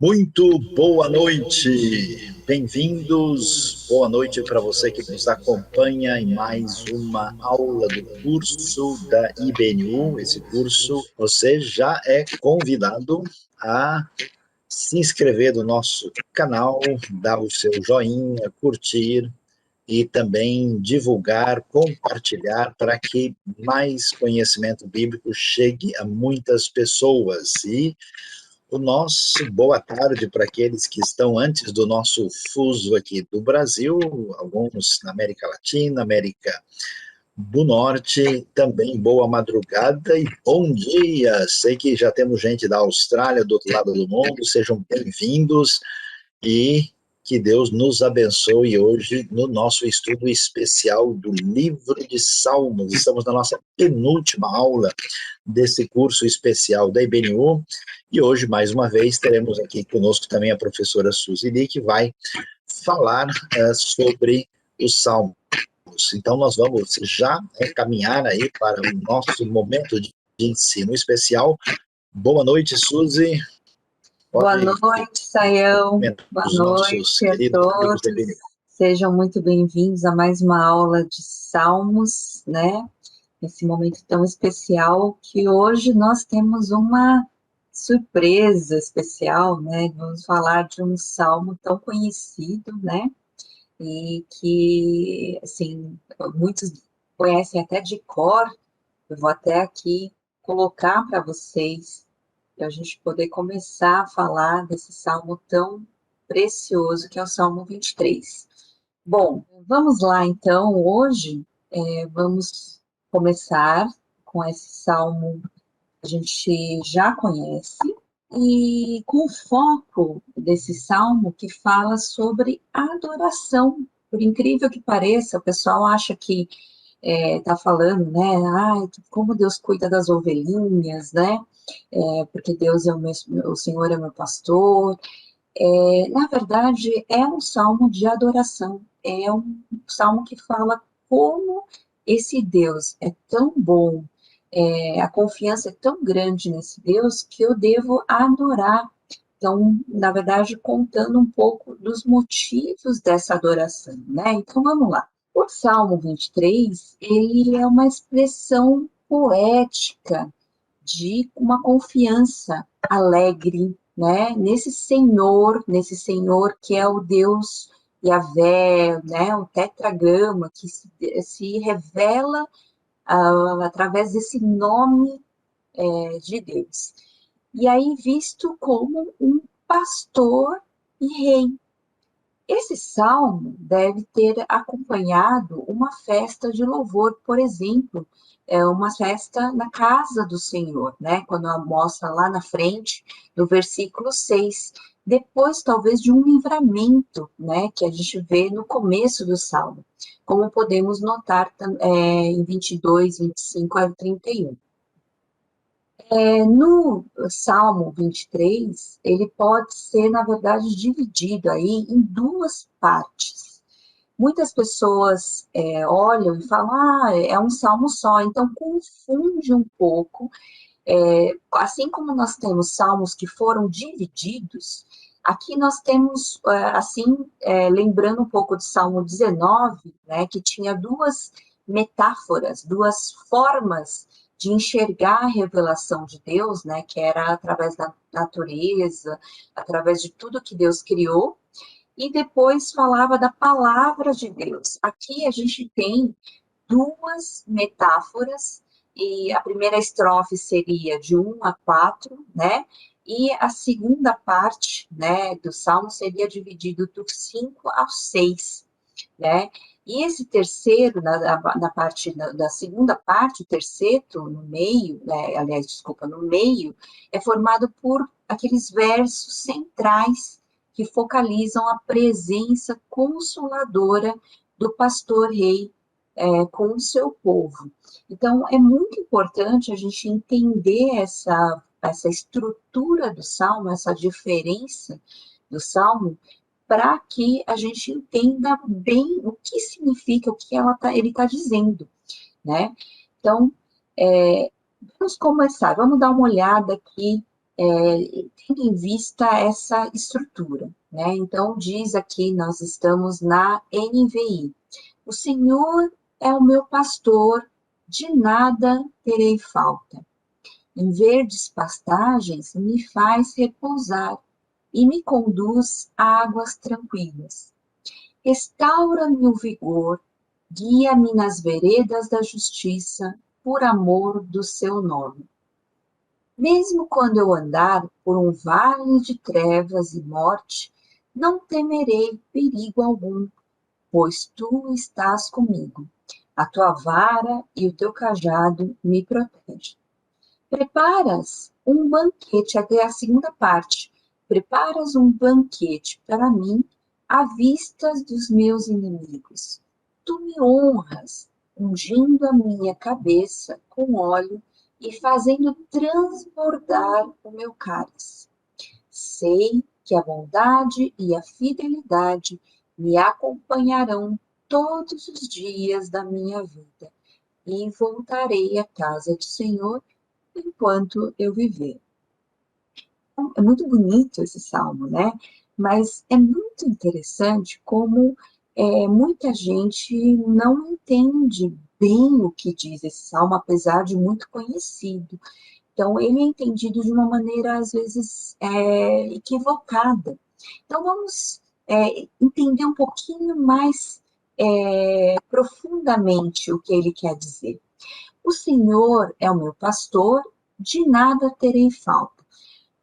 Muito boa noite, bem-vindos, boa noite para você que nos acompanha em mais uma aula do curso da IBNU. Esse curso, você já é convidado a se inscrever no nosso canal, dar o seu joinha, curtir e também divulgar, compartilhar para que mais conhecimento bíblico chegue a muitas pessoas. E o nosso boa tarde para aqueles que estão antes do nosso fuso aqui do Brasil, alguns na América Latina, América do Norte, também boa madrugada e bom dia. Sei que já temos gente da Austrália, do outro lado do mundo, sejam bem-vindos e que Deus nos abençoe hoje no nosso estudo especial do livro de Salmos. Estamos na nossa penúltima aula desse curso especial da IBNU e hoje, mais uma vez, teremos aqui conosco também a professora Suzy Lee, que vai falar sobre os Salmos. Então, nós vamos já caminhar aí para o nosso momento de ensino especial. Boa noite, Suzy. Boa noite, Sayão. Boa noite a todos. Sejam muito bem-vindos a mais uma aula de Salmos, né? Nesse momento tão especial que hoje nós temos uma surpresa especial, né? Vamos falar de um salmo tão conhecido, né? E que, assim, muitos conhecem até de cor. Eu vou até aqui colocar para vocês, para a gente poder começar a falar desse salmo tão precioso, que é o Salmo 23. Bom, vamos lá então, hoje vamos começar com esse salmo que a gente já conhece, e com o foco desse salmo que fala sobre adoração. Por incrível que pareça, o pessoal acha que tá falando, né, como Deus cuida das ovelhinhas, né, porque Deus o Senhor é meu pastor. Na verdade, é um salmo de adoração, é um salmo que fala como esse Deus é tão bom, a confiança é tão grande nesse Deus que eu devo adorar. Então, na verdade, contando um pouco dos motivos dessa adoração, né? Então, vamos lá. O Salmo 23, ele é uma expressão poética de uma confiança alegre, né? Nesse Senhor que é o Deus Yahvé, né? O tetragrama que se revela através desse nome de Deus. E aí visto como um pastor e rei. Esse salmo deve ter acompanhado uma festa de louvor, por exemplo, uma festa na casa do Senhor, né? Quando mostra lá na frente, no versículo 6. Depois, talvez, de um livramento, né? Que a gente vê no começo do salmo, como podemos notar em 22, 25 a 31. No Salmo 23, ele pode ser, na verdade, dividido aí em duas partes. Muitas pessoas olham e falam, é um salmo só, então confunde um pouco. Assim como nós temos salmos que foram divididos, aqui nós temos, lembrando um pouco do Salmo 19, né, que tinha duas metáforas, duas formas de enxergar a revelação de Deus, né, que era através da natureza, através de tudo que Deus criou, e depois falava da palavra de Deus. Aqui a gente tem duas metáforas, e a primeira estrofe seria de 1 a 4, né, e a segunda parte, né, do Salmo seria dividido do 5 ao 6, né? E esse terceiro, na parte da segunda parte, o terceto, no meio, né, aliás, desculpa, no meio, é formado por aqueles versos centrais que focalizam a presença consoladora do pastor-rei com o seu povo. Então, é muito importante a gente entender essa estrutura do Salmo, essa diferença do Salmo, para que a gente entenda bem o que significa, o que ele está dizendo, né? Então, vamos começar, vamos dar uma olhada aqui tendo em vista essa estrutura, né? Então, diz aqui, nós estamos na NVI. O Senhor é o meu pastor, de nada terei falta. Em verdes pastagens me faz repousar e me conduz a águas tranquilas. Restaura-me o vigor, guia-me nas veredas da justiça, por amor do seu nome. Mesmo quando eu andar por um vale de trevas e morte, não temerei perigo algum, pois tu estás comigo. A tua vara e o teu cajado me protegem. Preparas um banquete, aqui é a segunda parte. Preparas um banquete para mim à vista dos meus inimigos. Tu me honras, ungindo a minha cabeça com óleo e fazendo transbordar o meu cálice. Sei que a bondade e a fidelidade me acompanharão todos os dias da minha vida e voltarei à casa do Senhor enquanto eu viver. Então, é muito bonito esse salmo, né? Mas é muito interessante como muita gente não entende bem o que diz esse salmo, apesar de muito conhecido. Então, ele é entendido de uma maneira, às vezes, equivocada. Então, vamos entender um pouquinho mais profundamente o que ele quer dizer. O Senhor é o meu pastor, de nada terei falta.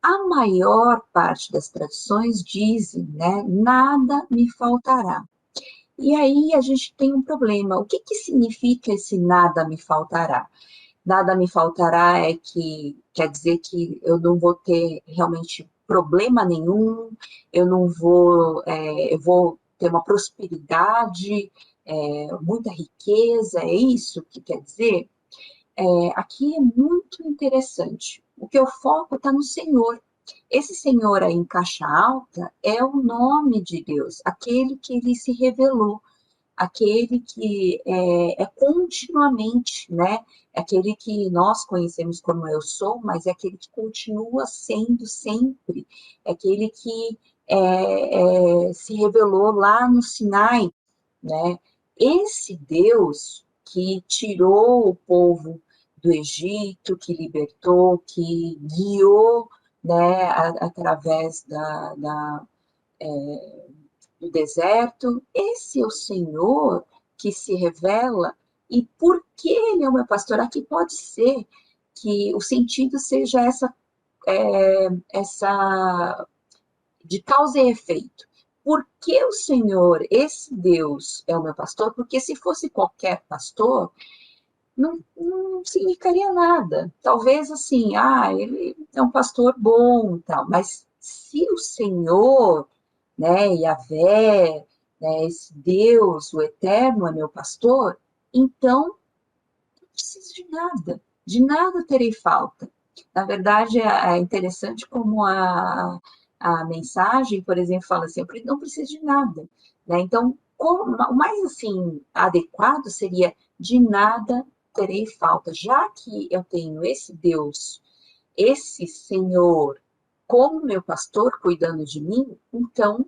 A maior parte das traduções dizem, né, nada me faltará. E aí a gente tem um problema. O que significa esse nada me faltará? Nada me faltará quer dizer que eu não vou ter realmente problema nenhum, eu não vou, eu vou ter uma prosperidade, muita riqueza, é isso que quer dizer? Aqui é muito interessante. O que eu foco está no Senhor. Esse Senhor aí em caixa alta é o nome de Deus, aquele que ele se revelou, aquele que é continuamente, né? É aquele que nós conhecemos como eu sou, mas é aquele que continua sendo sempre, é aquele que se revelou lá no Sinai, né? Esse Deus que tirou o povo do Egito, que libertou, que guiou, né, através do deserto, esse é o Senhor que se revela, e porque ele é o meu pastor, aqui pode ser que o sentido seja essa de causa e efeito. Por que o Senhor, esse Deus, é o meu pastor? Porque se fosse qualquer pastor, não significaria nada. Talvez assim, ele é um pastor bom, tal, mas se o Senhor, né, Yahvé, né, esse Deus, o Eterno, é meu pastor, então não preciso de nada terei falta. Na verdade, é interessante como a mensagem, por exemplo, fala assim, eu não preciso de nada, né? Então, o mais assim adequado seria de nada terei falta, já que eu tenho esse Deus, esse Senhor como meu pastor cuidando de mim, então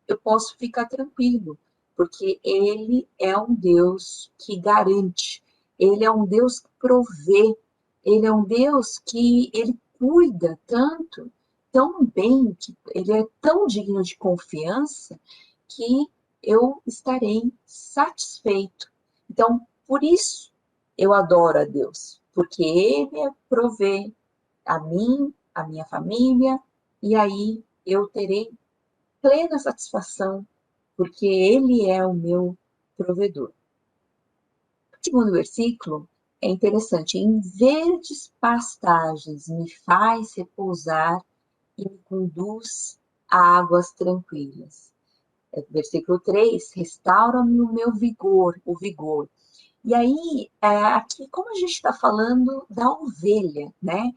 eu posso ficar tranquilo, porque ele é um Deus que garante, ele é um Deus que provê, ele é um Deus que ele cuida tanto, tão bem, que ele é tão digno de confiança, que eu estarei satisfeito. Então, por isso, eu adoro a Deus, porque ele provê a mim, a minha família, e aí eu terei plena satisfação, porque ele é o meu provedor. O segundo versículo é interessante. Em verdes pastagens me faz repousar e me conduz a águas tranquilas. Versículo 3, restaura-me o meu vigor, o vigor. E aí, aqui, como a gente está falando da ovelha, né?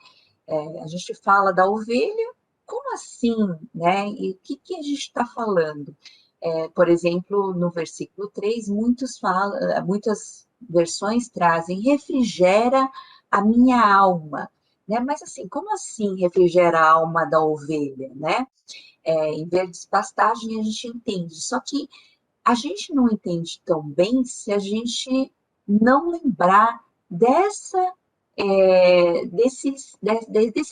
A gente fala da ovelha, como assim, né? E o que a gente está falando? Por exemplo, no versículo 3, muitas versões trazem refrigera a minha alma, né? Mas assim, como assim refrigera a alma da ovelha, né? Em verdes pastagem a gente entende, só que a gente não entende tão bem se a gente não lembrar desse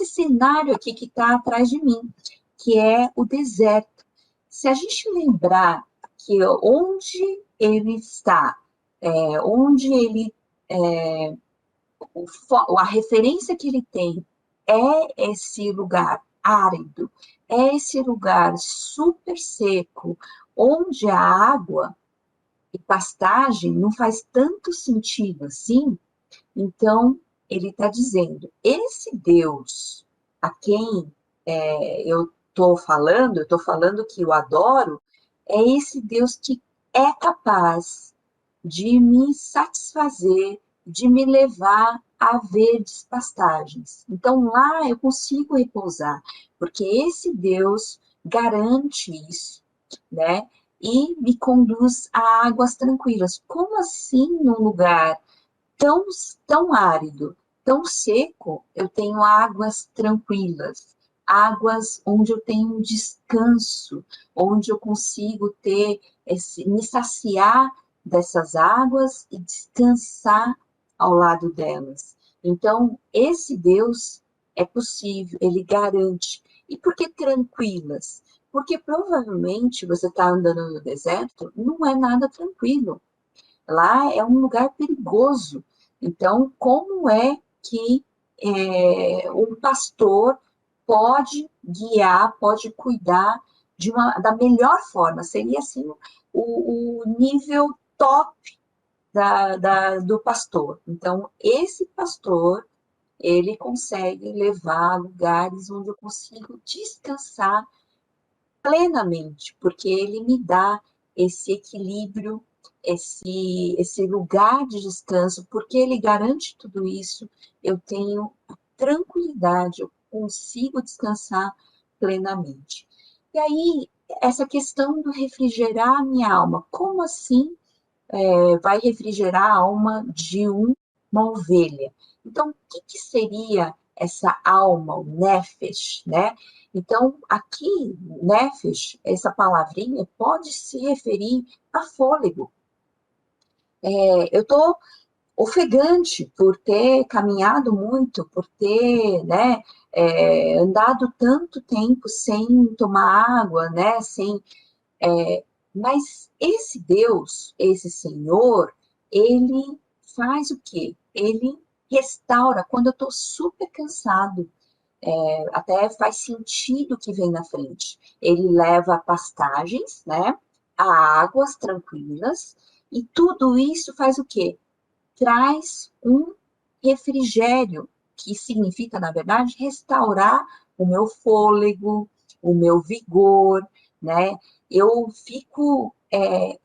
cenário aqui que está atrás de mim, que é o deserto. Se a gente lembrar que onde ele está, onde ele, a referência que ele tem é esse lugar árido, é esse lugar super seco, onde a água e pastagem não faz tanto sentido assim, então ele está dizendo, esse Deus a quem eu estou falando que eu adoro, é esse Deus que é capaz de me satisfazer, de me levar a verdes pastagens. Então lá eu consigo repousar, porque esse Deus garante isso, né? E me conduz a águas tranquilas. Como assim num lugar tão, tão árido, tão seco, eu tenho águas tranquilas, águas onde eu tenho descanso, onde eu consigo me saciar dessas águas e descansar ao lado delas. Então, esse Deus é possível, ele garante. E por que tranquilas? Porque provavelmente você está andando no deserto, não é nada tranquilo. Lá é um lugar perigoso. Então, como é que um pastor pode guiar, pode cuidar da melhor forma? Seria assim o nível top do pastor. Então, esse pastor, ele consegue levar a lugares onde eu consigo descansar plenamente, porque ele me dá esse equilíbrio, esse lugar de descanso, porque ele garante tudo isso, eu tenho tranquilidade, eu consigo descansar plenamente. E aí, essa questão do refrigerar a minha alma, como assim vai refrigerar a alma de uma ovelha? Então, o que seria essa alma, o nefesh, né? Então, aqui, nefesh, essa palavrinha, pode se referir a fôlego. Eu estou ofegante por ter caminhado muito, por ter, né, andado tanto tempo sem tomar água, né, mas esse Deus, esse Senhor, ele faz o quê? Ele restaura quando eu estou super cansado. Até faz sentido o que vem na frente. Ele leva a pastagens, né? A águas tranquilas, e tudo isso faz o quê? Traz um refrigério, que significa, na verdade, restaurar o meu fôlego, o meu vigor, né? Eu fico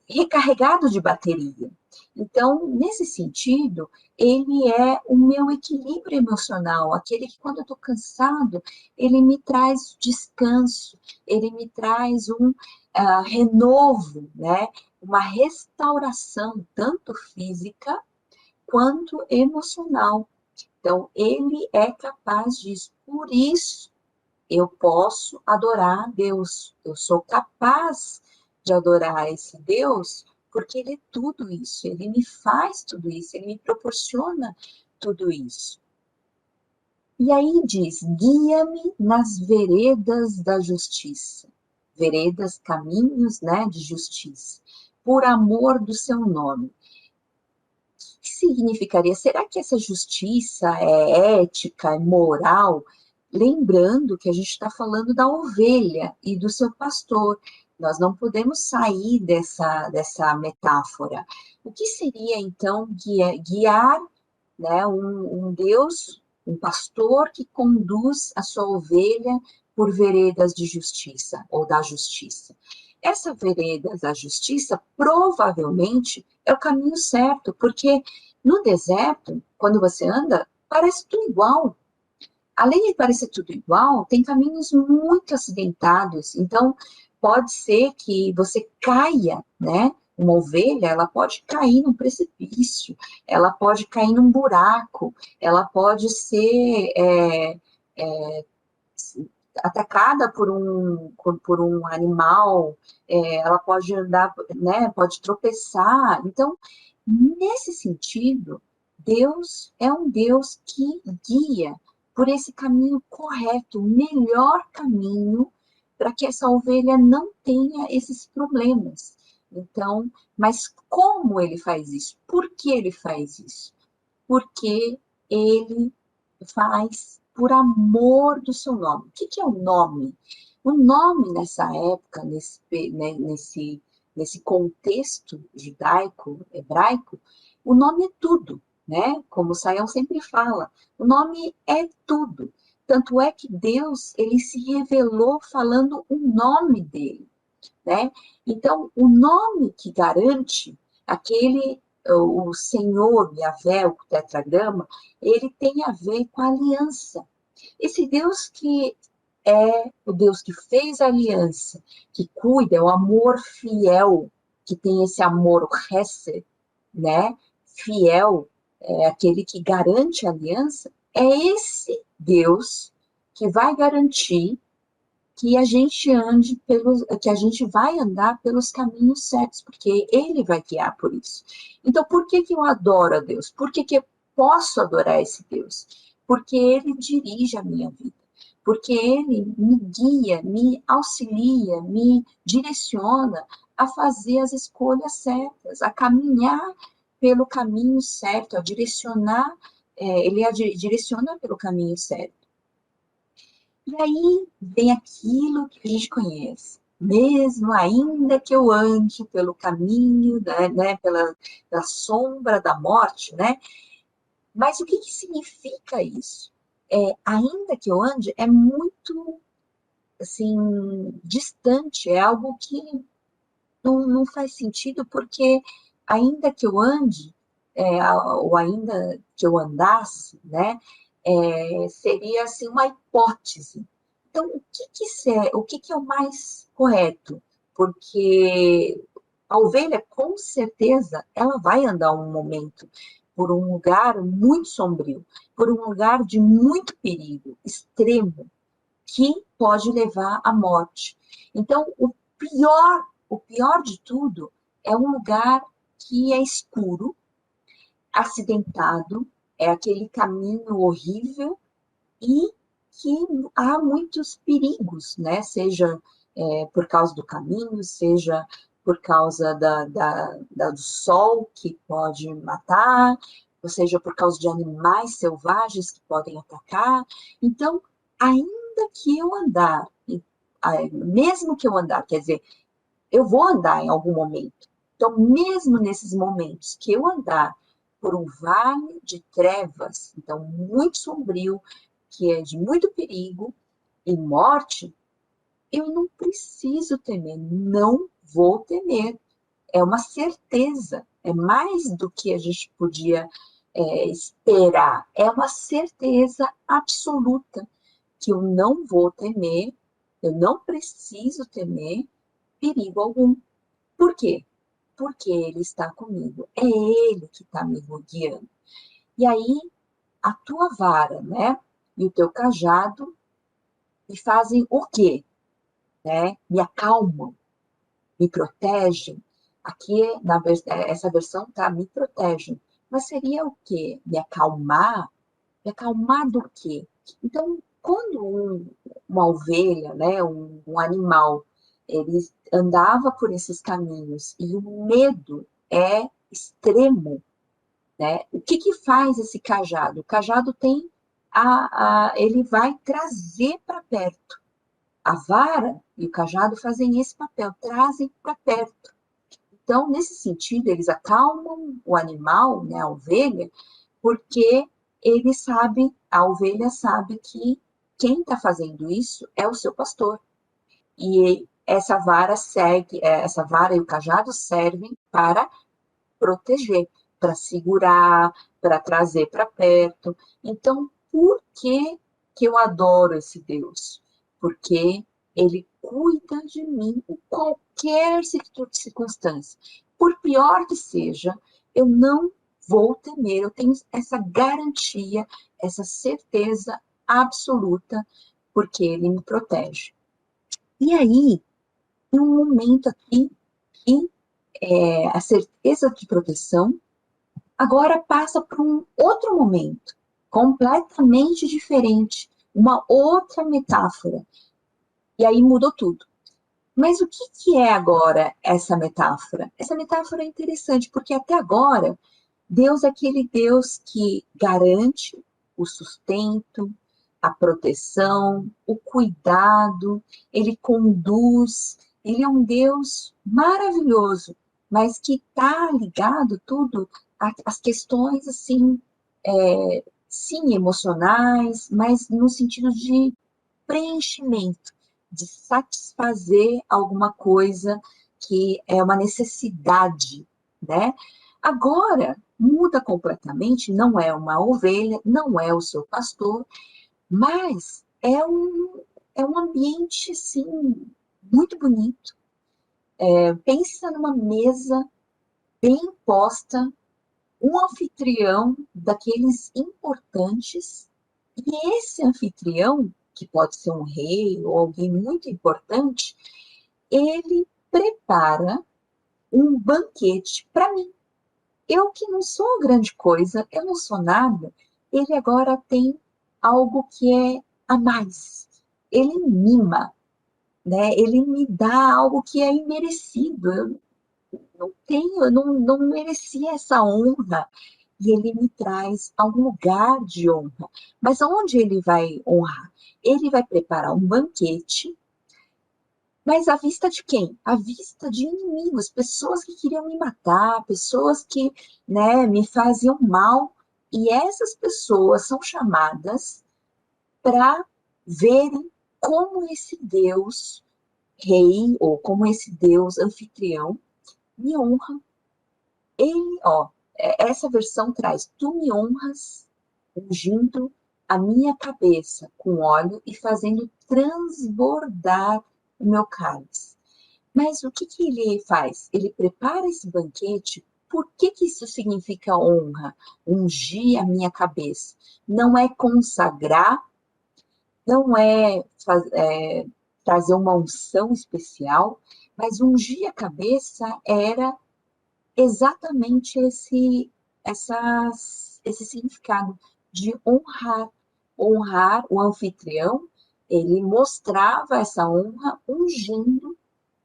recarregado de bateria. Então, nesse sentido, ele é o meu equilíbrio emocional, aquele que quando eu estou cansado, ele me traz descanso, ele me traz um renovo, né? Uma restauração, tanto física quanto emocional. Então, ele é capaz disso. Por isso, eu posso adorar a Deus. Eu sou capaz de adorar esse Deus porque ele é tudo isso. Ele me faz tudo isso. Ele me proporciona tudo isso. E aí diz: guia-me nas veredas da justiça. Veredas, caminhos, né, de justiça. Por amor do seu nome. O que significaria? Será que essa justiça é ética, é moral? Lembrando que a gente está falando da ovelha e do seu pastor. Nós não podemos sair dessa metáfora. O que seria, então, guiar, né, um Deus, um pastor que conduz a sua ovelha por veredas de justiça ou da justiça? Essa vereda da justiça provavelmente é o caminho certo, porque no deserto, quando você anda, parece tudo igual. Além de parecer tudo igual, tem caminhos muito acidentados, então pode ser que você caia, né, Uma ovelha, ela pode cair num precipício, ela pode cair num buraco, ela pode ser atacada por um animal, ela pode andar, né, pode tropeçar. Então, nesse sentido, Deus é um Deus que guia por esse caminho correto, o melhor caminho para que essa ovelha não tenha esses problemas. Então, mas como ele faz isso? Por que ele faz isso? Porque ele faz por amor do seu nome. O que é o nome? O nome nessa época, nesse contexto judaico, hebraico, o nome é tudo, né? Como o Sayão sempre fala, o nome é tudo. Tanto é que Deus, ele se revelou falando o nome dele, né? Então, o nome que garante aquele, o Senhor, Yahvé, o tetragrama, ele tem a ver com a aliança. Esse Deus que é o Deus que fez a aliança, que cuida, é o amor fiel, que tem esse amor, o Hesed, né? Fiel, é aquele que garante a aliança, é esse Deus que vai garantir que a gente ande que a gente vai andar pelos caminhos certos, porque ele vai guiar por isso. Então, por que eu adoro a Deus? Por que eu posso adorar esse Deus? Porque ele dirige a minha vida. Porque ele me guia, me auxilia, me direciona a fazer as escolhas certas, a caminhar pelo caminho certo, a direcionar, ele direciona pelo caminho certo. E aí vem aquilo que a gente conhece. Mesmo ainda que eu ande pelo caminho, né, pela sombra da morte, né? Mas o que significa isso? Ainda que eu ande é muito, assim, distante, é algo que não faz sentido, porque ainda que eu ande, ou ainda que eu andasse, né, seria assim uma hipótese. Então, o que é o mais correto? Porque a ovelha, com certeza, ela vai andar um momento por um lugar muito sombrio, por um lugar de muito perigo, extremo, que pode levar à morte. Então, o pior de tudo é um lugar que é escuro, acidentado, é aquele caminho horrível e que há muitos perigos, né? Seja por causa do caminho, seja por causa do sol que pode matar, ou seja por causa de animais selvagens que podem atacar. Então, ainda que eu andar, mesmo que eu andar, quer dizer, eu vou andar em algum momento. Então, mesmo nesses momentos que eu andar por um vale de trevas, então muito sombrio, que é de muito perigo e morte, eu não preciso temer, não vou temer. É uma certeza, é mais do que a gente podia esperar, é uma certeza absoluta que eu não vou temer, eu não preciso temer perigo algum. Por quê? Porque ele está comigo, é ele que está me guiando. E aí, a tua vara, né, e o teu cajado me fazem o quê? Né? Me acalmam, me protegem. Aqui, essa versão tá, me protegem. Mas seria o quê? Me acalmar? Me acalmar do quê? Então, quando uma ovelha, né, um animal, ele andava por esses caminhos e o medo é extremo, né? O que faz esse cajado? O cajado tem ele vai trazer para perto. A vara e o cajado fazem esse papel, trazem para perto. Então, nesse sentido, eles acalmam o animal, né, a ovelha, porque ele sabe, a ovelha sabe que quem está fazendo isso é o seu pastor. E essa vara e o cajado servem para proteger, para segurar, para trazer para perto. Então, por que eu adoro esse Deus? Porque ele cuida de mim em qualquer circunstância. por pior que seja, eu não vou temer, eu tenho essa garantia, essa certeza absoluta, porque ele me protege. E aí, tem um momento aqui que a certeza de proteção agora passa para um outro momento, completamente diferente, uma outra metáfora. E aí mudou tudo. Mas o que é agora essa metáfora? Essa metáfora é interessante, porque até agora, Deus é aquele Deus que garante o sustento, a proteção, o cuidado, ele conduz, ele é um Deus maravilhoso, mas que está ligado tudo às questões, assim, sim, emocionais, mas no sentido de preenchimento, de satisfazer alguma coisa que é uma necessidade, né? Agora, muda completamente, não é uma ovelha, não é o seu pastor, mas é um ambiente, assim, muito bonito. Pensa numa mesa bem posta, um anfitrião daqueles importantes, e esse anfitrião, que pode ser um rei ou alguém muito importante, ele prepara um banquete para mim. Eu que não sou grande coisa, eu não sou nada, ele agora tem algo que é a mais. Ele mima, né? Ele me dá algo que é imerecido. Eu não tenho, eu não merecia essa honra. E ele me traz a um lugar de honra. Mas aonde ele vai honrar? Ele vai preparar um banquete, mas à vista de quem? À vista de inimigos, pessoas que queriam me matar, pessoas que, né, me faziam mal. E essas pessoas são chamadas para verem como esse Deus rei, ou como esse Deus anfitrião, me honra. Ele, ó, essa versão traz: tu me honras ungindo a minha cabeça com óleo e fazendo transbordar o meu cálice. Mas o que ele faz? Ele prepara esse banquete. Por que isso significa honra? Ungir a minha cabeça. Não é consagrar, não trazer uma unção especial, mas ungir a cabeça era exatamente esse significado de honrar. Honrar o anfitrião, ele mostrava essa honra ungindo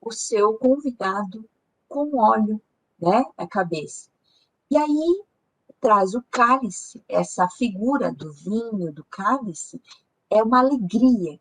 o seu convidado com óleo, né, a cabeça. E aí traz o cálice, essa figura do vinho, do cálice, é uma alegria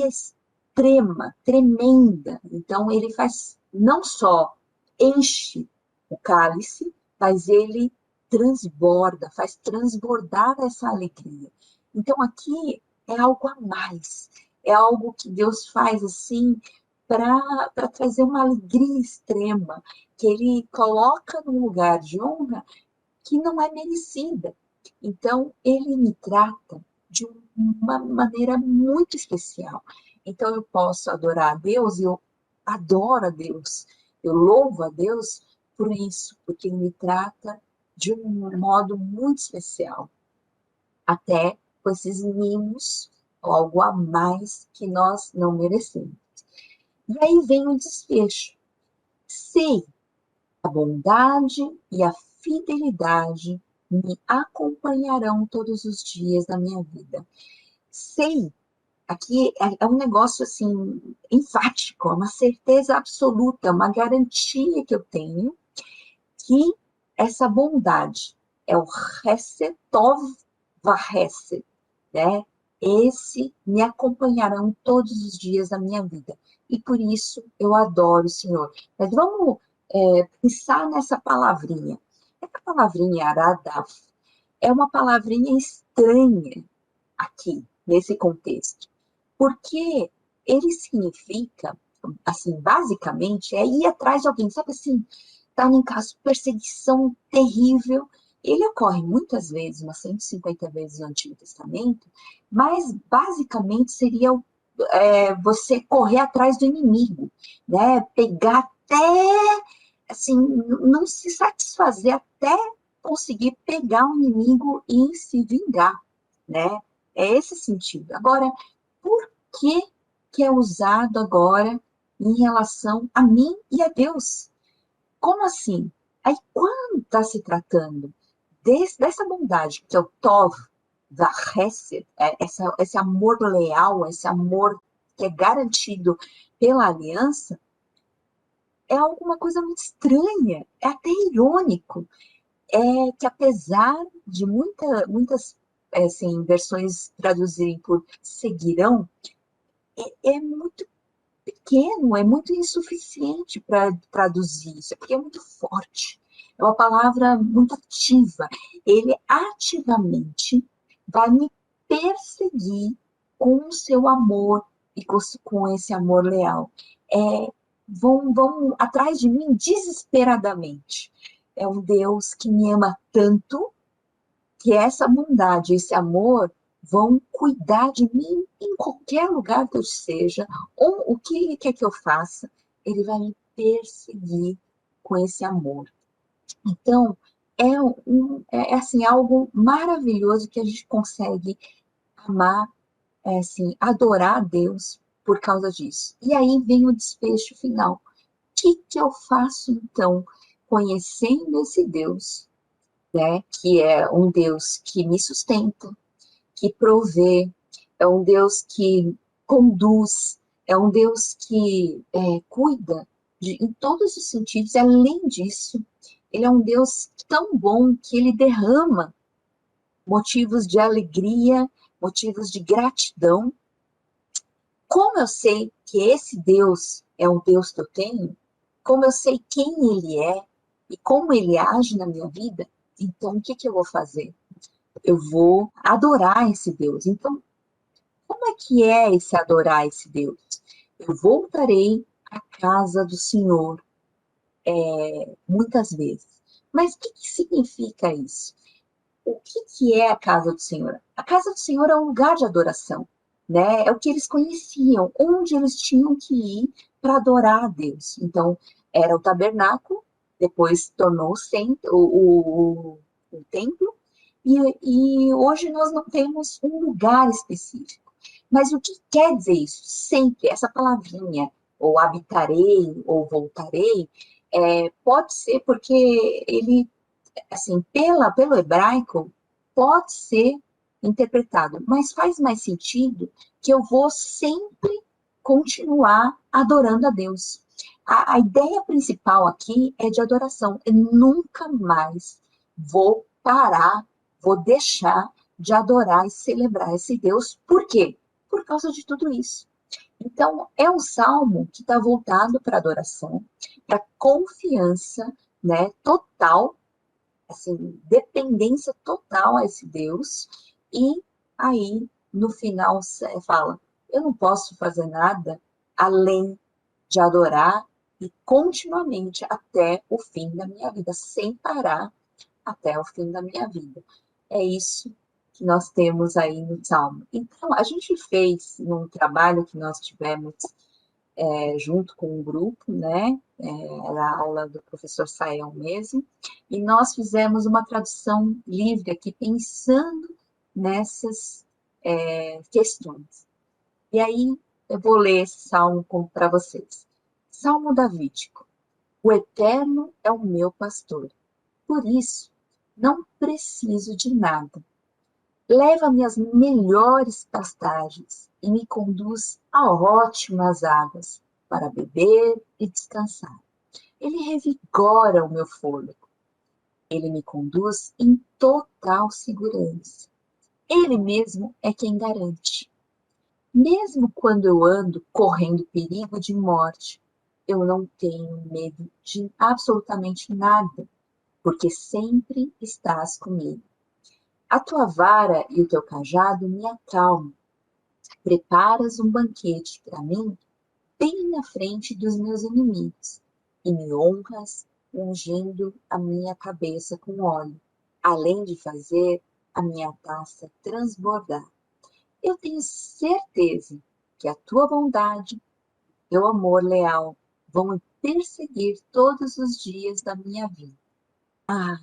extrema, tremenda. Então ele faz, não só enche o cálice, mas ele transborda, faz transbordar essa alegria. Então aqui é algo a mais, é algo que Deus faz assim para trazer uma alegria extrema, que ele coloca num lugar de honra que não é merecida. Então, ele me trata de uma maneira muito especial. Então, eu posso adorar a Deus, e eu adoro a Deus, eu louvo a Deus por isso, porque ele me trata de um modo muito especial, até com esses mimos, algo a mais que nós não merecemos. E aí vem o desfecho. Sei a bondade e a fidelidade me acompanharão todos os dias da minha vida. Sei, aqui é um negócio assim, enfático, é uma certeza absoluta, uma garantia que eu tenho que essa bondade é o Hesed Tov Vahesed, né? Esse me acompanharão todos os dias da minha vida. E por isso eu adoro o Senhor. Mas vamos pensar nessa palavrinha. Essa palavrinha Aradaf é uma palavrinha estranha aqui, nesse contexto. Porque ele significa, assim, basicamente, é ir atrás de alguém. Sabe assim, tá num caso de perseguição terrível. Ele ocorre muitas vezes, umas 150 vezes no Antigo Testamento, mas basicamente seria você correr atrás do inimigo, né? Pegar até assim, não se satisfazer até conseguir pegar o inimigo e se vingar, né? É esse sentido. Agora, por que que é usado agora em relação a mim e a Deus? Como assim? Aí, quando está se tratando dessa bondade, que é o Tov, da Hesed, esse amor leal, esse amor que é garantido pela aliança, é alguma coisa muito estranha, é até irônico, é que apesar de muitas assim, versões traduzirem por seguirão, é muito pequeno, é muito insuficiente para traduzir isso, porque é muito forte. É uma palavra muito ativa. Ele ativamente vai me perseguir com o seu amor e com esse amor leal. Vão atrás de mim desesperadamente. É um Deus que me ama tanto que essa bondade, esse amor vão cuidar de mim em qualquer lugar que eu esteja, ou o que ele quer que eu faça, ele vai me perseguir com esse amor. Então, é assim, algo maravilhoso que a gente consegue amar, assim, adorar a Deus por causa disso. E aí vem o desfecho final. O que eu faço, então, conhecendo esse Deus, né, que é um Deus que me sustenta, que provê, é um Deus que conduz, é um Deus que cuida em todos os sentidos. E, além disso, ele é um Deus tão bom que ele derrama motivos de alegria, motivos de gratidão. Como eu sei que esse Deus é um Deus que eu tenho, como eu sei quem ele é e como ele age na minha vida, então o que eu vou fazer? Eu vou adorar esse Deus. Então, como é que é esse adorar esse Deus? Eu voltarei à casa do Senhor muitas vezes. Mas o que significa isso? O que é a casa do Senhor? A casa do Senhor é um lugar de adoração, né? É o que eles conheciam, onde eles tinham que ir para adorar a Deus. Então, era o tabernáculo, depois tornou o templo, e hoje nós não temos um lugar específico. Mas o que quer dizer isso? Sempre, essa palavrinha, ou habitarei, ou voltarei, pode ser porque ele, assim, pelo hebraico, pode ser interpretado, mas faz mais sentido que eu vou sempre continuar adorando a Deus. A ideia principal aqui é de adoração. Eu nunca mais vou parar, vou deixar de adorar e celebrar esse Deus. Por quê? Por causa de tudo isso. Então, é um salmo que está voltado para adoração, para confiança, né, total, assim, dependência total a esse Deus. E aí, no final, fala: eu não posso fazer nada além de adorar e continuamente até o fim da minha vida, sem parar até o fim da minha vida. É isso que nós temos aí no Salmo. Então, a gente fez num trabalho que nós tivemos junto com um grupo, né? Era a aula do professor Sael mesmo, e nós fizemos uma tradução livre aqui, pensando nessas questões. E aí, eu vou ler esse salmo para vocês. Salmo davídico. O Eterno é o meu pastor, por isso não preciso de nada. Leva-me às melhores pastagens e me conduz a ótimas águas para beber e descansar. Ele revigora o meu fôlego. Ele me conduz em total segurança. Ele mesmo é quem garante. Mesmo quando eu ando correndo perigo de morte, eu não tenho medo de absolutamente nada, porque sempre estás comigo. A tua vara e o teu cajado me acalmam. Preparas um banquete para mim bem na frente dos meus inimigos e me honras ungindo a minha cabeça com óleo, além de fazer a minha taça transbordar. Eu tenho certeza que a tua bondade, teu amor leal vão me perseguir todos os dias da minha vida. Ah,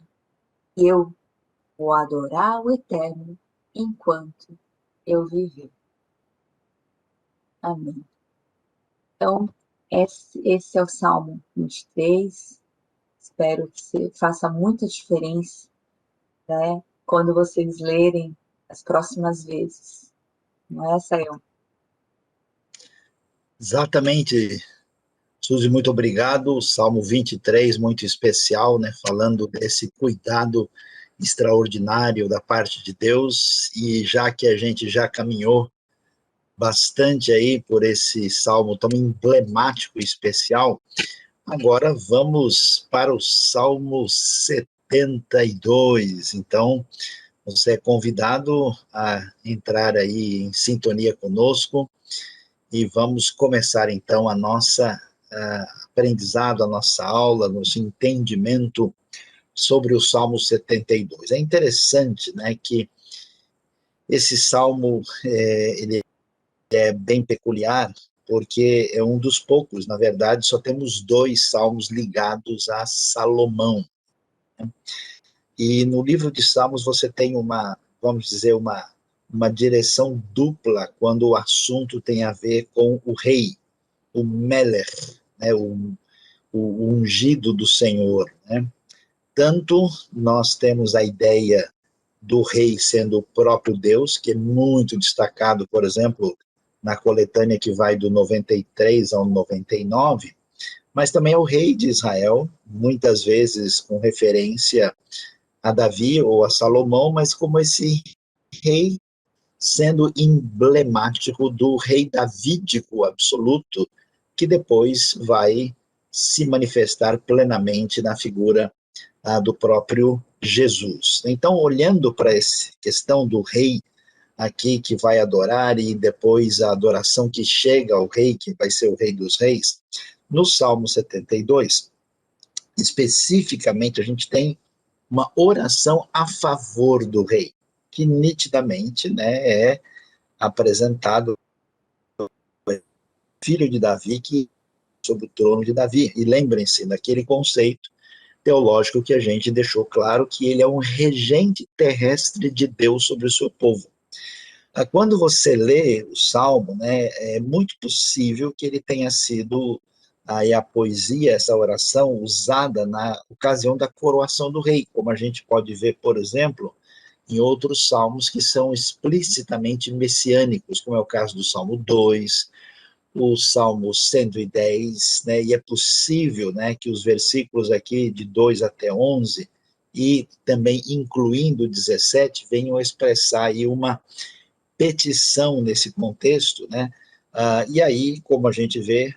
eu vou adorar o Eterno enquanto eu viver. Amém. Então, esse é o Salmo 23. Espero que faça muita diferença, né, quando vocês lerem as próximas vezes. Não é, Sayão? Exatamente, Suzy, muito obrigado. O Salmo 23, muito especial, né, falando desse cuidado extraordinário da parte de Deus, e já que a gente já caminhou bastante aí por esse salmo tão emblemático e especial, agora vamos para o Salmo 72. Então, você é convidado a entrar aí em sintonia conosco e vamos começar então a nossa aprendizado, a nossa aula, nosso entendimento sobre o Salmo 72. É interessante, né, que esse salmo ele é bem peculiar, porque é um dos poucos, na verdade, só temos dois salmos ligados a Salomão. E no livro de Salmos você tem uma, vamos dizer, uma direção dupla quando o assunto tem a ver com o rei, o Melech, né, o ungido do Senhor, né? Tanto nós temos a ideia do rei sendo o próprio Deus, que é muito destacado, por exemplo, na coletânea que vai do 93 ao 99, mas também é o rei de Israel, muitas vezes com referência a Davi ou a Salomão, mas como esse rei sendo emblemático do rei davídico absoluto, que depois vai se manifestar plenamente na figura do próprio Jesus. Então, olhando para essa questão do rei aqui que vai adorar e depois a adoração que chega ao rei, que vai ser o rei dos reis, no Salmo 72, especificamente a gente tem uma oração a favor do rei, que nitidamente, né, é apresentado filho de Davi que sobre o trono de Davi. E lembrem-se daquele conceito teológico que a gente deixou claro, que ele é um regente terrestre de Deus sobre o seu povo. Quando você lê o Salmo, né, é muito possível que ele tenha sido aí a poesia, essa oração, usada na ocasião da coroação do rei, como a gente pode ver, por exemplo, em outros salmos que são explicitamente messiânicos, como é o caso do Salmo 2, o Salmo 110, né, e é possível, né, que os versículos aqui de 2 até 11, e também incluindo 17, venham expressar aí uma petição nesse contexto, né, e aí, como a gente vê,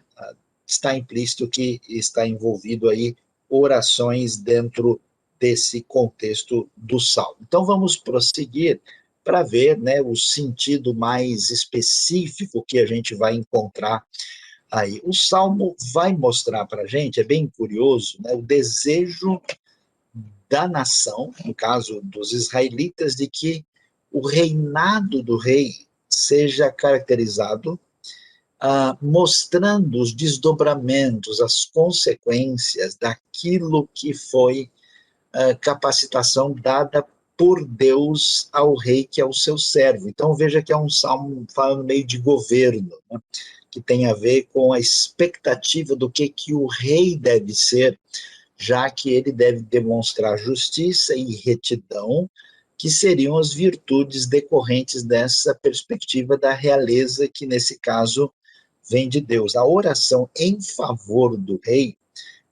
está implícito que está envolvido aí orações dentro desse contexto do Salmo. Então vamos prosseguir para ver, né, o sentido mais específico que a gente vai encontrar aí. O Salmo vai mostrar para a gente, é bem curioso, né, o desejo da nação, no caso dos israelitas, de que o reinado do rei seja caracterizado mostrando os desdobramentos, as consequências daquilo que foi capacitação dada por Deus ao rei, que é o seu servo. Então veja que é um salmo falando meio de governo, né, que tem a ver com a expectativa do que o rei deve ser, já que ele deve demonstrar justiça e retidão, que seriam as virtudes decorrentes dessa perspectiva da realeza, que nesse caso vem de Deus. A oração em favor do rei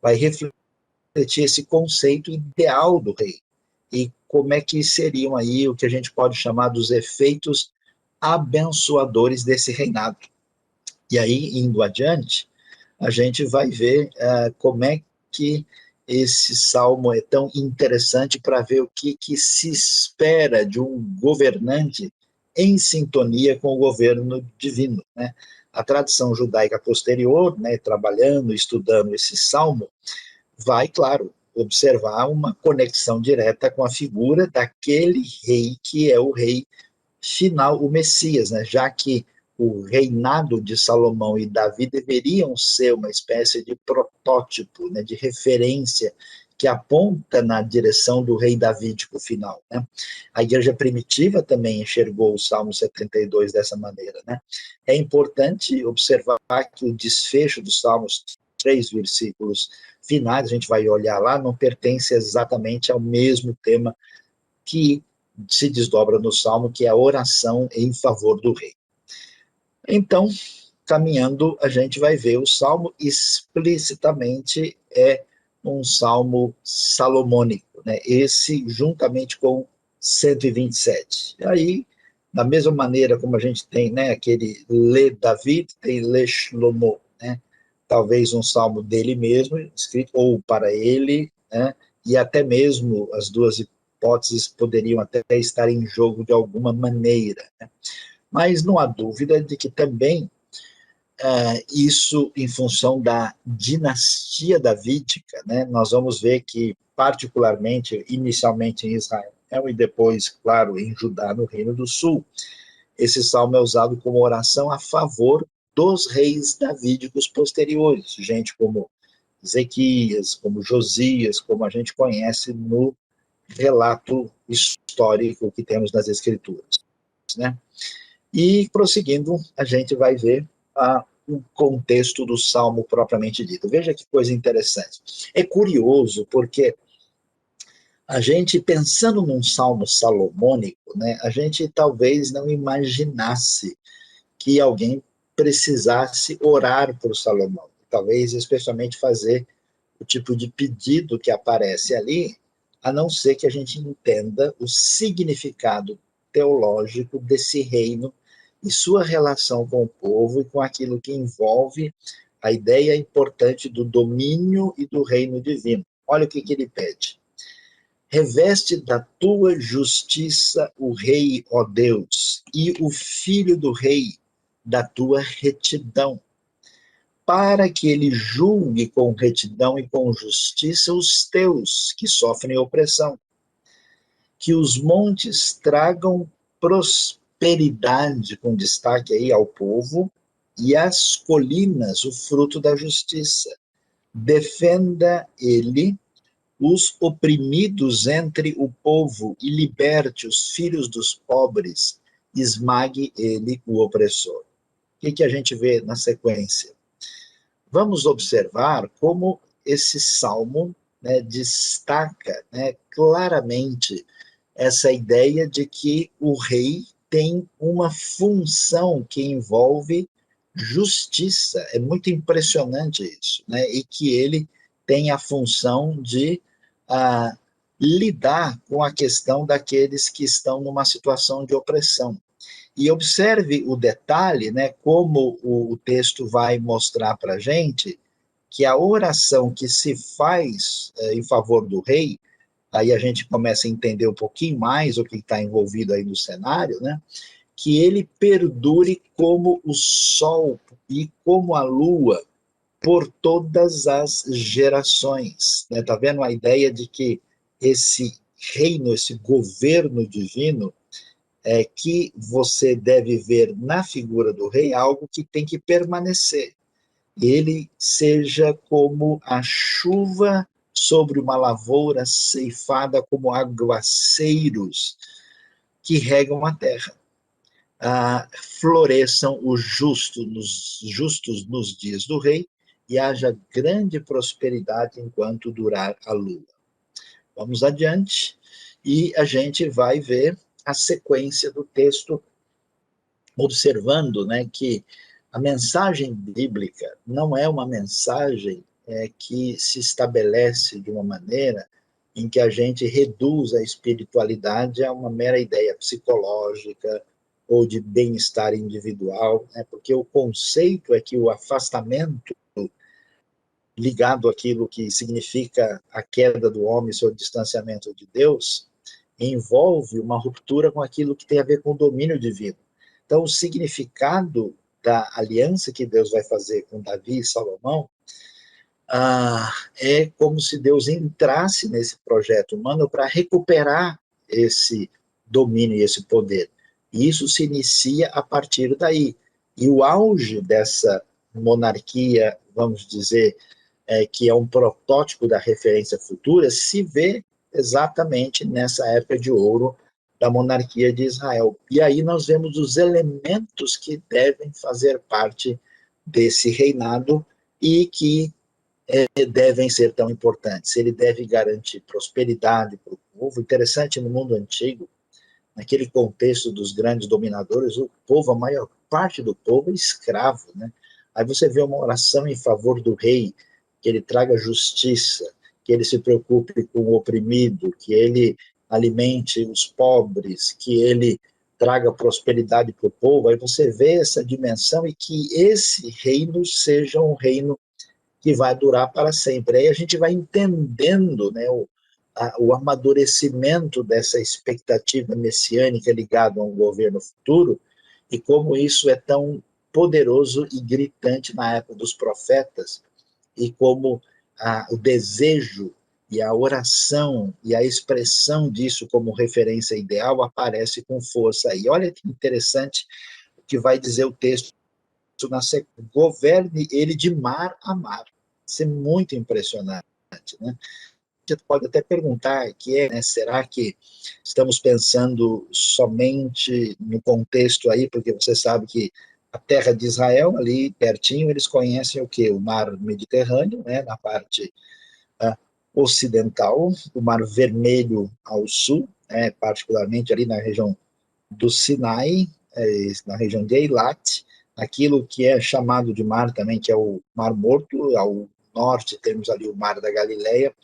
vai refletir esse conceito ideal do rei. E como é que seriam aí o que a gente pode chamar dos efeitos abençoadores desse reinado. E aí, indo adiante, a gente vai ver como é que esse salmo é tão interessante para ver o que se espera de um governante em sintonia com o governo divino, né? A tradição judaica posterior, né, trabalhando, estudando esse salmo, vai, claro, observar uma conexão direta com a figura daquele rei que é o rei final, o Messias, né? Já que o reinado de Salomão e Davi deveriam ser uma espécie de protótipo, né, de referência, que aponta na direção do rei davídico final, né? A igreja primitiva também enxergou o Salmo 72 dessa maneira, né? É importante observar que o desfecho dos Salmos, 3 versículos finais, a gente vai olhar lá, não pertence exatamente ao mesmo tema que se desdobra no Salmo, que é a oração em favor do rei. Então, caminhando, a gente vai ver o Salmo explicitamente é um Salmo salomônico, né? Esse juntamente com 127. E aí, da mesma maneira como a gente tem, né, aquele Lê David, tem Lê Shlomo, né? Talvez um salmo dele mesmo, escrito ou para ele, né? E até mesmo as duas hipóteses poderiam até estar em jogo de alguma maneira, né? Mas não há dúvida de que também isso em função da dinastia davídica, né? Nós vamos ver que, particularmente, inicialmente em Israel, e depois, claro, em Judá, no Reino do Sul, esse salmo é usado como oração a favor dos reis davídicos posteriores, gente como Ezequias, como Josias, como a gente conhece no relato histórico que temos nas Escrituras, né? E, prosseguindo, a gente vai ver o contexto do Salmo propriamente dito. Veja que coisa interessante. É curioso porque a gente, pensando num Salmo salomônico, né, a gente talvez não imaginasse que alguém precisasse orar por Salomão. Talvez, especialmente, fazer o tipo de pedido que aparece ali, a não ser que a gente entenda o significado teológico desse reino e sua relação com o povo e com aquilo que envolve a ideia importante do domínio e do reino divino. Olha o que ele pede. Reveste da tua justiça o rei, ó Deus, e o filho do rei da tua retidão, para que ele julgue com retidão e com justiça os teus que sofrem opressão. Que os montes tragam prosperidade, com destaque aí ao povo, e as colinas o fruto da justiça. Defenda ele os oprimidos entre o povo e liberte os filhos dos pobres, esmague ele o opressor. O que a gente vê na sequência? Vamos observar como esse salmo, né, destaca, né, claramente essa ideia de que o rei tem uma função que envolve justiça. É muito impressionante isso, né? E que ele tem a função de lidar com a questão daqueles que estão numa situação de opressão. E observe o detalhe, né, como o texto vai mostrar para a gente que a oração que se faz em favor do rei, aí a gente começa a entender um pouquinho mais o que está envolvido aí no cenário, né, que ele perdure como o sol e como a lua por todas as gerações. Né? Tá vendo a ideia de que esse reino, esse governo divino, que você deve ver na figura do rei algo que tem que permanecer. Ele seja como a chuva sobre uma lavoura ceifada, como aguaceiros que regam a terra. Floresçam os justos nos dias do rei e haja grande prosperidade enquanto durar a lua. Vamos adiante e a gente vai ver a sequência do texto, observando, né, que a mensagem bíblica não é uma mensagem que se estabelece de uma maneira em que a gente reduz a espiritualidade a uma mera ideia psicológica ou de bem-estar individual, né, porque o conceito é que o afastamento ligado àquilo que significa a queda do homem, seu distanciamento de Deus, envolve uma ruptura com aquilo que tem a ver com o domínio divino. Então, o significado da aliança que Deus vai fazer com Davi e Salomão é como se Deus entrasse nesse projeto humano para recuperar esse domínio e esse poder. E isso se inicia a partir daí. E o auge dessa monarquia, vamos dizer, que é um protótipo da referência futura, se vê exatamente nessa época de ouro da monarquia de Israel. E aí nós vemos os elementos que devem fazer parte desse reinado e que devem ser tão importantes. Ele deve garantir prosperidade para o povo. Interessante, no mundo antigo, naquele contexto dos grandes dominadores, o povo, a maior parte do povo é escravo, né? Aí você vê uma oração em favor do rei, que ele traga justiça, que ele se preocupe com o oprimido, que ele alimente os pobres, que ele traga prosperidade para o povo. Aí você vê essa dimensão e que esse reino seja um reino que vai durar para sempre. Aí a gente vai entendendo, né, o amadurecimento dessa expectativa messiânica ligada a um governo futuro e como isso é tão poderoso e gritante na época dos profetas e como o desejo e a oração e a expressão disso como referência ideal aparece com força aí. Olha que interessante o que vai dizer o texto na sequência. Governe ele de mar a mar. Isso é muito impressionante, né? Você pode até perguntar né, será que estamos pensando somente no contexto aí, porque você sabe que a terra de Israel, ali pertinho, eles conhecem o quê? O mar Mediterrâneo, né, na parte ocidental, o mar Vermelho ao sul, né, particularmente ali na região do Sinai, na região de Eilat, aquilo que é chamado de mar também, que é o Mar Morto, ao norte temos ali o Mar da Galileia,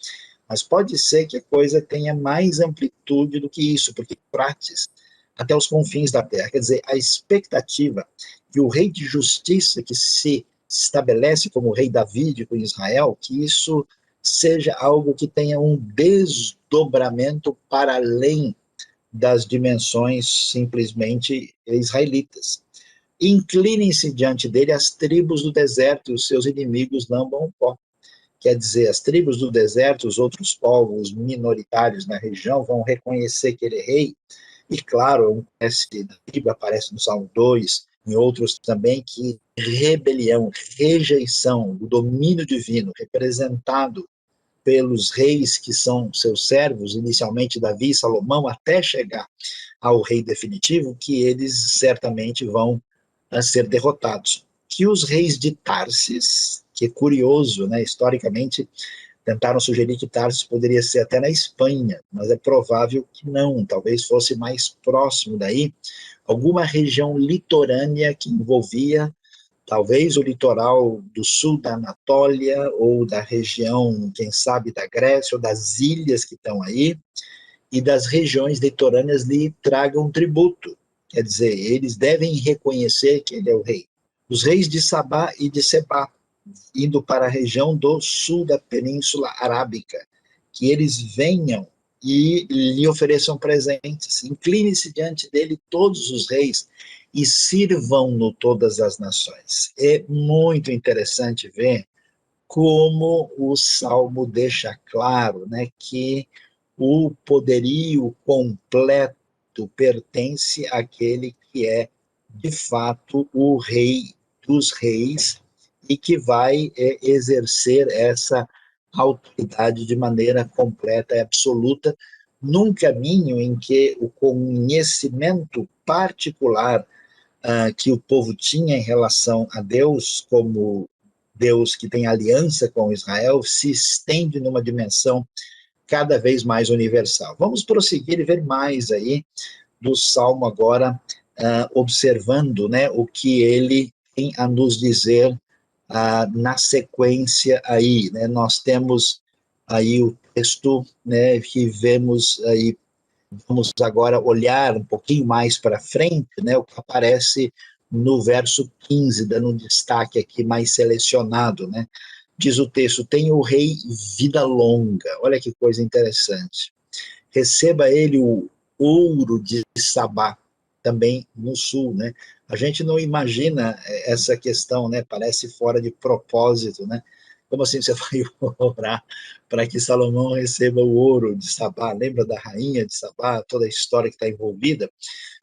mas pode ser que a coisa tenha mais amplitude do que isso, porque Prates, até os confins da terra, quer dizer, a expectativa que o rei de justiça que se estabelece como o rei Davídico com Israel, que isso seja algo que tenha um desdobramento para além das dimensões simplesmente israelitas. Inclinem-se diante dele as tribos do deserto e os seus inimigos lambam o pó. Quer dizer, as tribos do deserto, os outros povos minoritários na região vão reconhecer que ele é rei, e claro, aparece no Salmo 2, em outros também, que rebelião, rejeição do domínio divino, representado pelos reis que são seus servos, inicialmente Davi e Salomão, até chegar ao rei definitivo, que eles certamente vão ser derrotados. Que os reis de Tarsis, que é curioso, né, historicamente, tentaram sugerir que Tarsis poderia ser até na Espanha, mas é provável que não, talvez fosse mais próximo daí, alguma região litorânea que envolvia talvez o litoral do sul da Anatólia, ou da região, quem sabe, da Grécia, ou das ilhas que estão aí, e das regiões litorâneas lhe tragam tributo. Quer dizer, eles devem reconhecer que ele é o rei. Os reis de Sabá e de Sebá, indo para a região do sul da Península Arábica, que eles venham e lhe ofereçam presentes. Incline-se diante dele todos os reis e sirvam-no todas as nações. É muito interessante ver como o Salmo deixa claro, né, que o poderio completo pertence àquele que é, de fato, o rei dos reis e que vai exercer essa autoridade de maneira completa e absoluta, num caminho em que o conhecimento particular que o povo tinha em relação a Deus, como Deus que tem aliança com Israel, se estende numa dimensão cada vez mais universal. Vamos prosseguir e ver mais aí do Salmo agora, observando, né, o que ele tem a nos dizer na sequência aí, né? Nós temos aí o texto, né, que vemos aí, vamos agora olhar um pouquinho mais para frente, né, o que aparece no verso 15, dando um destaque aqui mais selecionado, né? Diz o texto: tem o rei vida longa. Olha que coisa interessante. Receba ele o ouro de Sabá, também no sul, né? A gente não imagina essa questão, né? Parece fora de propósito, né? Como assim você vai orar para que Salomão receba o ouro de Sabá? Lembra da rainha de Sabá, toda a história que está envolvida?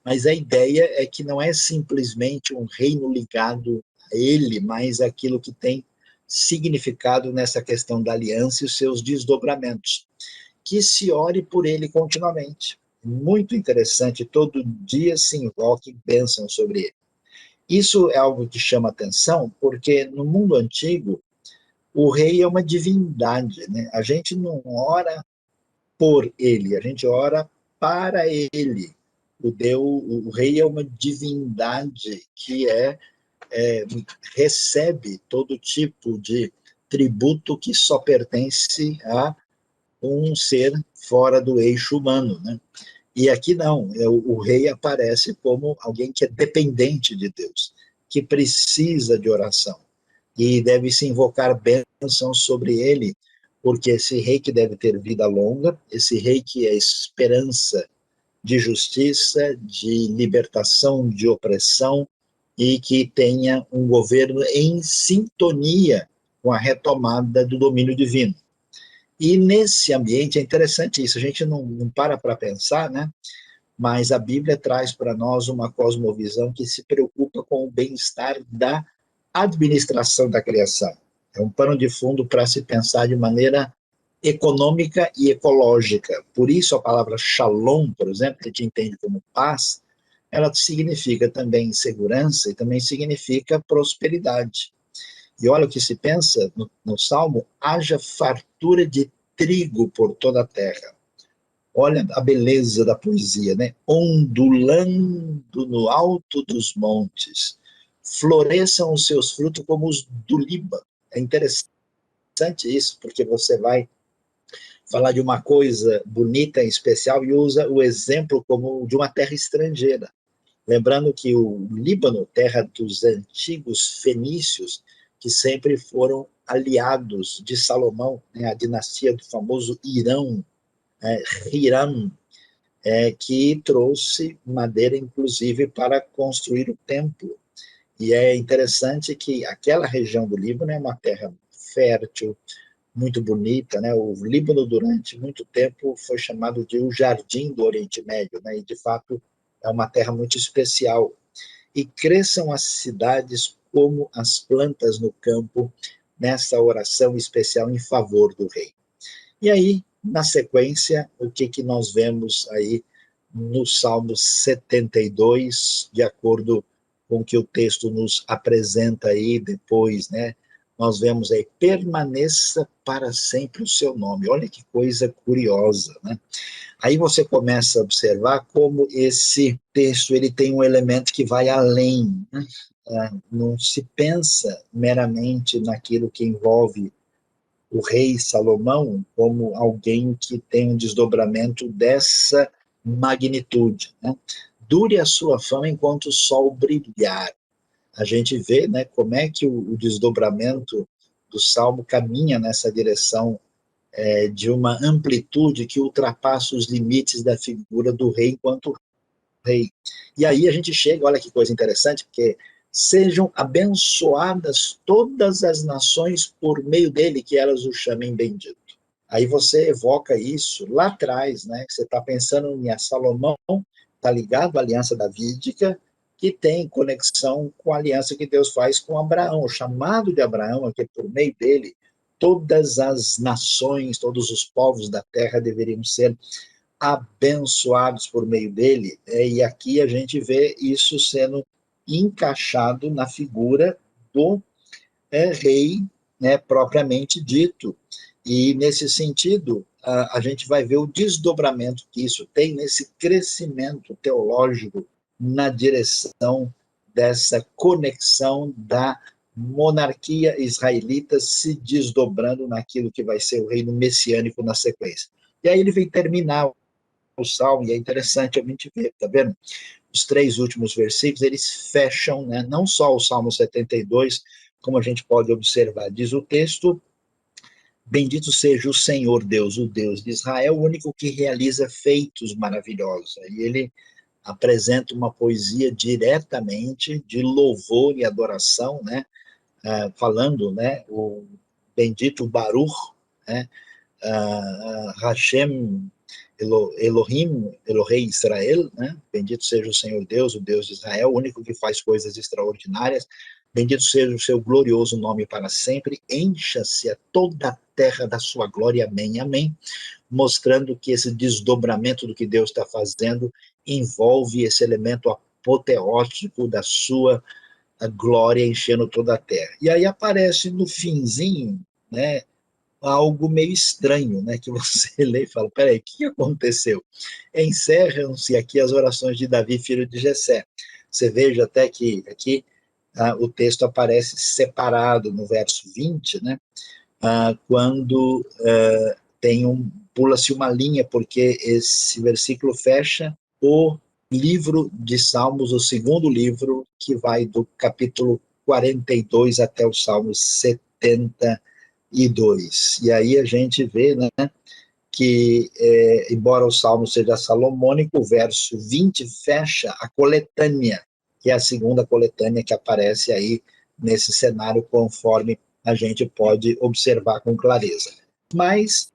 mas a ideia é que não é simplesmente um reino ligado a ele, mas aquilo que tem significado nessa questão da aliança e os seus desdobramentos. Que se ore por ele continuamente. Muito interessante, todo dia se invoque bênção sobre ele. Isso é algo que chama atenção, porque no mundo antigo, o rei é uma divindade, né? A gente não ora por ele, a gente ora para ele. O rei é uma divindade que recebe todo tipo de tributo que só pertence a um ser fora do eixo humano, né? E aqui não, o rei aparece como alguém que é dependente de Deus, que precisa de oração, e deve se invocar bênção sobre ele, porque esse rei que deve ter vida longa, esse rei que é esperança de justiça, de libertação de opressão, e que tenha um governo em sintonia com a retomada do domínio divino. E nesse ambiente é interessante isso, a gente não para pensar, né? Mas a Bíblia traz para nós uma cosmovisão que se preocupa com o bem-estar da administração da criação. É um pano de fundo para se pensar de maneira econômica e ecológica. Por isso a palavra shalom, por exemplo, que a gente entende como paz, ela significa também segurança e também significa prosperidade. E olha o que se pensa no Salmo: haja fartura de trigo por toda a terra. Olha a beleza da poesia, né? Ondulando no alto dos montes, floresçam os seus frutos como os do Líbano. É interessante isso, porque você vai falar de uma coisa bonita e especial e usa o exemplo como de uma terra estrangeira. Lembrando que o Líbano, terra dos antigos fenícios, que sempre foram aliados de Salomão, né, a dinastia do famoso Irão, Hiram, que trouxe madeira, inclusive, para construir o templo. E é interessante que aquela região do Líbano é uma terra fértil, muito bonita, né? O Líbano, durante muito tempo, foi chamado de o Jardim do Oriente Médio, né? E, de fato, é uma terra muito especial. E cresçam as cidades como as plantas no campo, nessa oração especial em favor do rei. E aí, na sequência, o que nós vemos aí no Salmo 72, de acordo com o que o texto nos apresenta aí depois, né? Nós vemos aí: permaneça para sempre o seu nome. Olha que coisa curiosa, né? Aí você começa a observar como esse texto ele tem um elemento que vai além, né? Não se pensa meramente naquilo que envolve o rei Salomão como alguém que tem um desdobramento dessa magnitude, né? Dure a sua fama enquanto o sol brilhar. A gente vê, né, como é que o desdobramento do Salmo caminha nessa direção de uma amplitude que ultrapassa os limites da figura do rei enquanto rei. E aí a gente chega, olha que coisa interessante, porque sejam abençoadas todas as nações por meio dele, que elas o chamem bendito. Aí você evoca isso lá atrás, né? Você está pensando em Salomão, está ligado à aliança davídica, que tem conexão com a aliança que Deus faz com Abraão. O chamado de Abraão é que por meio dele todas as nações, todos os povos da terra deveriam ser abençoados por meio dele, e aqui a gente vê isso sendo encaixado na figura do rei, né, propriamente dito. E nesse sentido, a gente vai ver o desdobramento que isso tem nesse crescimento teológico na direção dessa conexão da monarquia israelita se desdobrando naquilo que vai ser o reino messiânico na sequência. E aí ele vem terminar o Salmo, e é interessante a gente ver, tá vendo? Os três últimos versículos, eles fecham, né, não só o Salmo 72, como a gente pode observar, diz o texto: bendito seja o Senhor Deus, o Deus de Israel, o único que realiza feitos maravilhosos. E ele apresenta uma poesia diretamente de louvor e adoração, né, falando, né, o bendito Baruch, né, Hashem Elohim, Elohei Israel, né? Bendito seja o Senhor Deus, o Deus de Israel, o único que faz coisas extraordinárias. Bendito seja o seu glorioso nome para sempre. Encha-se a toda a terra da sua glória. Amém, amém. Mostrando que esse desdobramento do que Deus está fazendo envolve esse elemento apoteótico da sua glória enchendo toda a terra. E aí aparece no finzinho, né, algo meio estranho, né, que você lê e fala, peraí, o que aconteceu? Encerram-se aqui as orações de Davi, filho de Jessé. Você veja até que aqui o texto aparece separado no verso 20, né, quando pula-se uma linha, porque esse versículo fecha o livro de Salmos, o segundo livro, que vai do capítulo 42 até o Salmo 72. E aí a gente vê, né, que, embora o Salmo seja salomônico, o verso 20 fecha a coletânea, que é a segunda coletânea que aparece aí nesse cenário, conforme a gente pode observar com clareza. Mas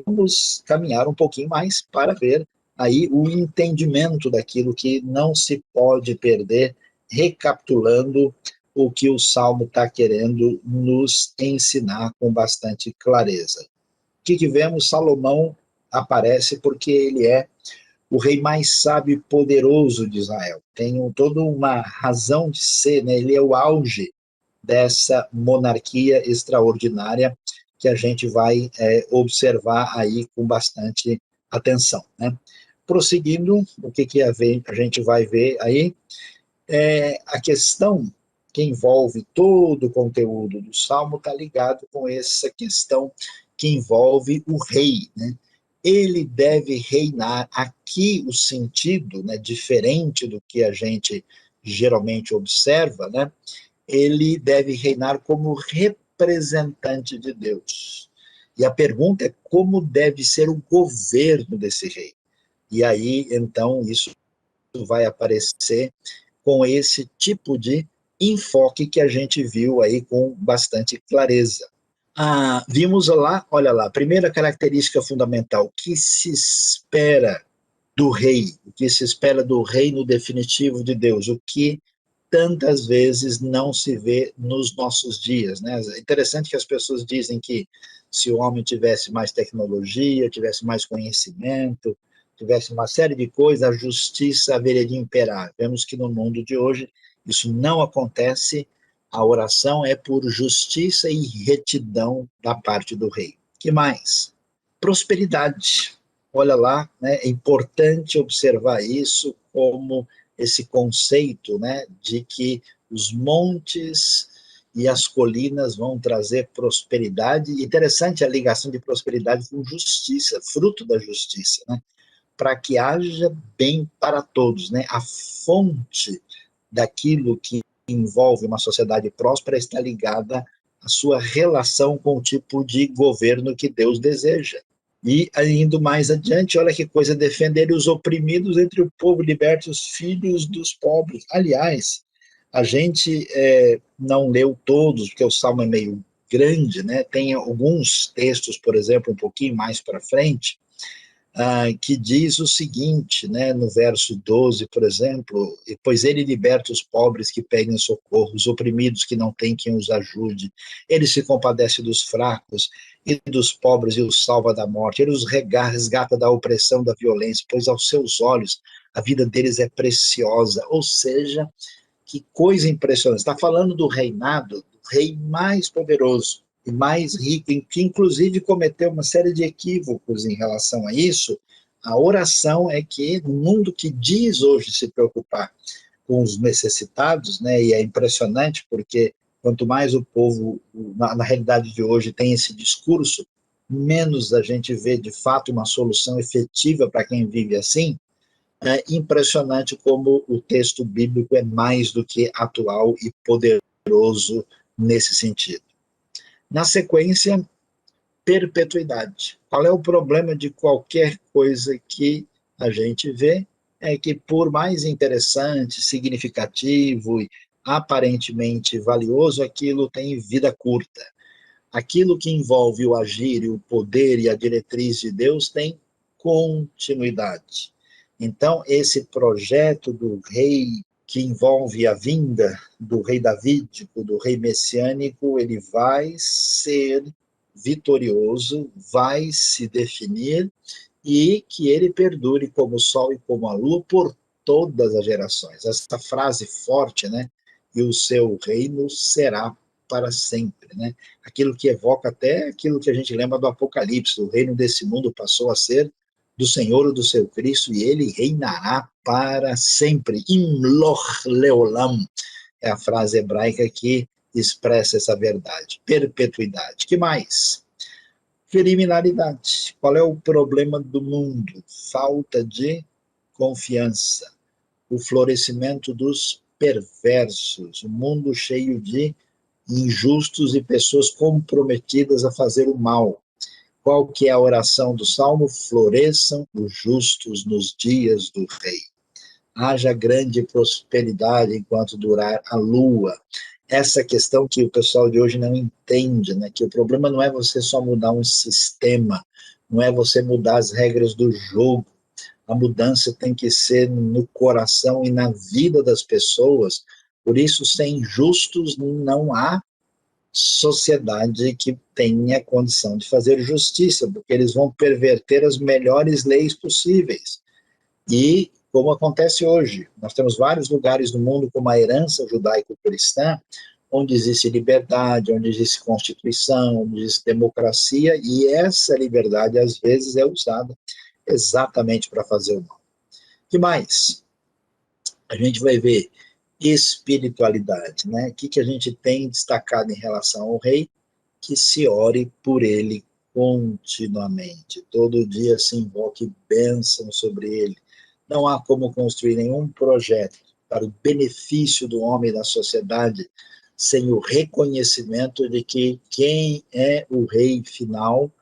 vamos caminhar um pouquinho mais para ver aí o entendimento daquilo que não se pode perder, recapitulando o que o Salmo está querendo nos ensinar com bastante clareza. O que vemos? Salomão aparece porque ele é o rei mais sábio e poderoso de Israel. Tem toda uma razão de ser, né? Ele é o auge dessa monarquia extraordinária que a gente vai observar aí com bastante atenção, né? Prosseguindo, o que a gente vai ver aí é a questão que envolve todo o conteúdo do Salmo está ligado com essa questão que envolve o rei, né? Ele deve reinar. Aqui o sentido, né, diferente do que a gente geralmente observa, né? Ele deve reinar como representante de Deus. E a pergunta é como deve ser o governo desse rei. E aí, então, isso vai aparecer com esse tipo de enfoque que a gente viu aí com bastante clareza. Vimos lá, olha lá, primeira característica fundamental, o que se espera do rei, o que se espera do reino definitivo de Deus, o que tantas vezes não se vê nos nossos dias, né? É interessante que as pessoas dizem que se o homem tivesse mais tecnologia, tivesse mais conhecimento, tivesse uma série de coisas, a justiça haveria de imperar. Vemos que no mundo de hoje isso não acontece, a oração é por justiça e retidão da parte do rei. Que mais? Prosperidade. Olha lá, né, é importante observar isso como esse conceito, né, de que os montes e as colinas vão trazer prosperidade. Interessante a ligação de prosperidade com justiça, fruto da justiça, né, para que haja bem para todos, né? A fonte daquilo que envolve uma sociedade próspera está ligada à sua relação com o tipo de governo que Deus deseja. E, indo mais adiante, olha que coisa, defender os oprimidos entre o povo, liberte os filhos dos pobres. Aliás, a gente não leu todos, porque o Salmo é meio grande, né? Tem alguns textos, por exemplo, um pouquinho mais para frente, que diz o seguinte, né, no verso 12, por exemplo, pois ele liberta os pobres que pedem socorro, os oprimidos que não têm quem os ajude, ele se compadece dos fracos e dos pobres e os salva da morte, ele os resgata da opressão, da violência, pois aos seus olhos a vida deles é preciosa. Ou seja, que coisa impressionante, está falando do reinado do rei mais poderoso e mais rico, que inclusive cometeu uma série de equívocos em relação a isso. A oração é que, no mundo que diz hoje se preocupar com os necessitados, né, e é impressionante porque quanto mais o povo, na realidade de hoje, tem esse discurso, menos a gente vê de fato uma solução efetiva para quem vive assim. É impressionante como o texto bíblico é mais do que atual e poderoso nesse sentido. Na sequência, perpetuidade. Qual é o problema de qualquer coisa que a gente vê? É que por mais interessante, significativo e aparentemente valioso, aquilo tem vida curta. Aquilo que envolve o agir e o poder e a diretriz de Deus tem continuidade. Então, esse projeto do rei, que envolve a vinda do rei davídico, do rei messiânico, ele vai ser vitorioso, vai se definir, e que ele perdure como o sol e como a lua por todas as gerações. Essa frase forte, né? E o seu reino será para sempre, né? Aquilo que evoca até aquilo que a gente lembra do Apocalipse, o reino desse mundo passou a ser do Senhor ou do seu Cristo, e ele reinará para sempre. Imloch leolam é a frase hebraica que expressa essa verdade. Perpetuidade. Que mais? Criminalidade. Qual é o problema do mundo? Falta de confiança. O florescimento dos perversos. Um mundo cheio de injustos e pessoas comprometidas a fazer o mal. Qual que é a oração do Salmo? Floresçam os justos nos dias do rei. Haja grande prosperidade enquanto durar a lua. Essa questão que o pessoal de hoje não entende, né? Que o problema não é você só mudar um sistema, não é você mudar as regras do jogo. A mudança tem que ser no coração e na vida das pessoas. Por isso, sem justos não há sociedade que tenha condição de fazer justiça, porque eles vão perverter as melhores leis possíveis. E, como acontece hoje, nós temos vários lugares do mundo com uma herança judaico-cristã, onde existe liberdade, onde existe constituição, onde existe democracia, e essa liberdade, às vezes, é usada exatamente para fazer o mal. O que mais? A gente vai ver espiritualidade, né? O que a gente tem destacado em relação ao rei? Que se ore por ele continuamente. Todo dia se invoque bênção sobre ele. Não há como construir nenhum projeto para o benefício do homem e da sociedade sem o reconhecimento de que quem é o rei final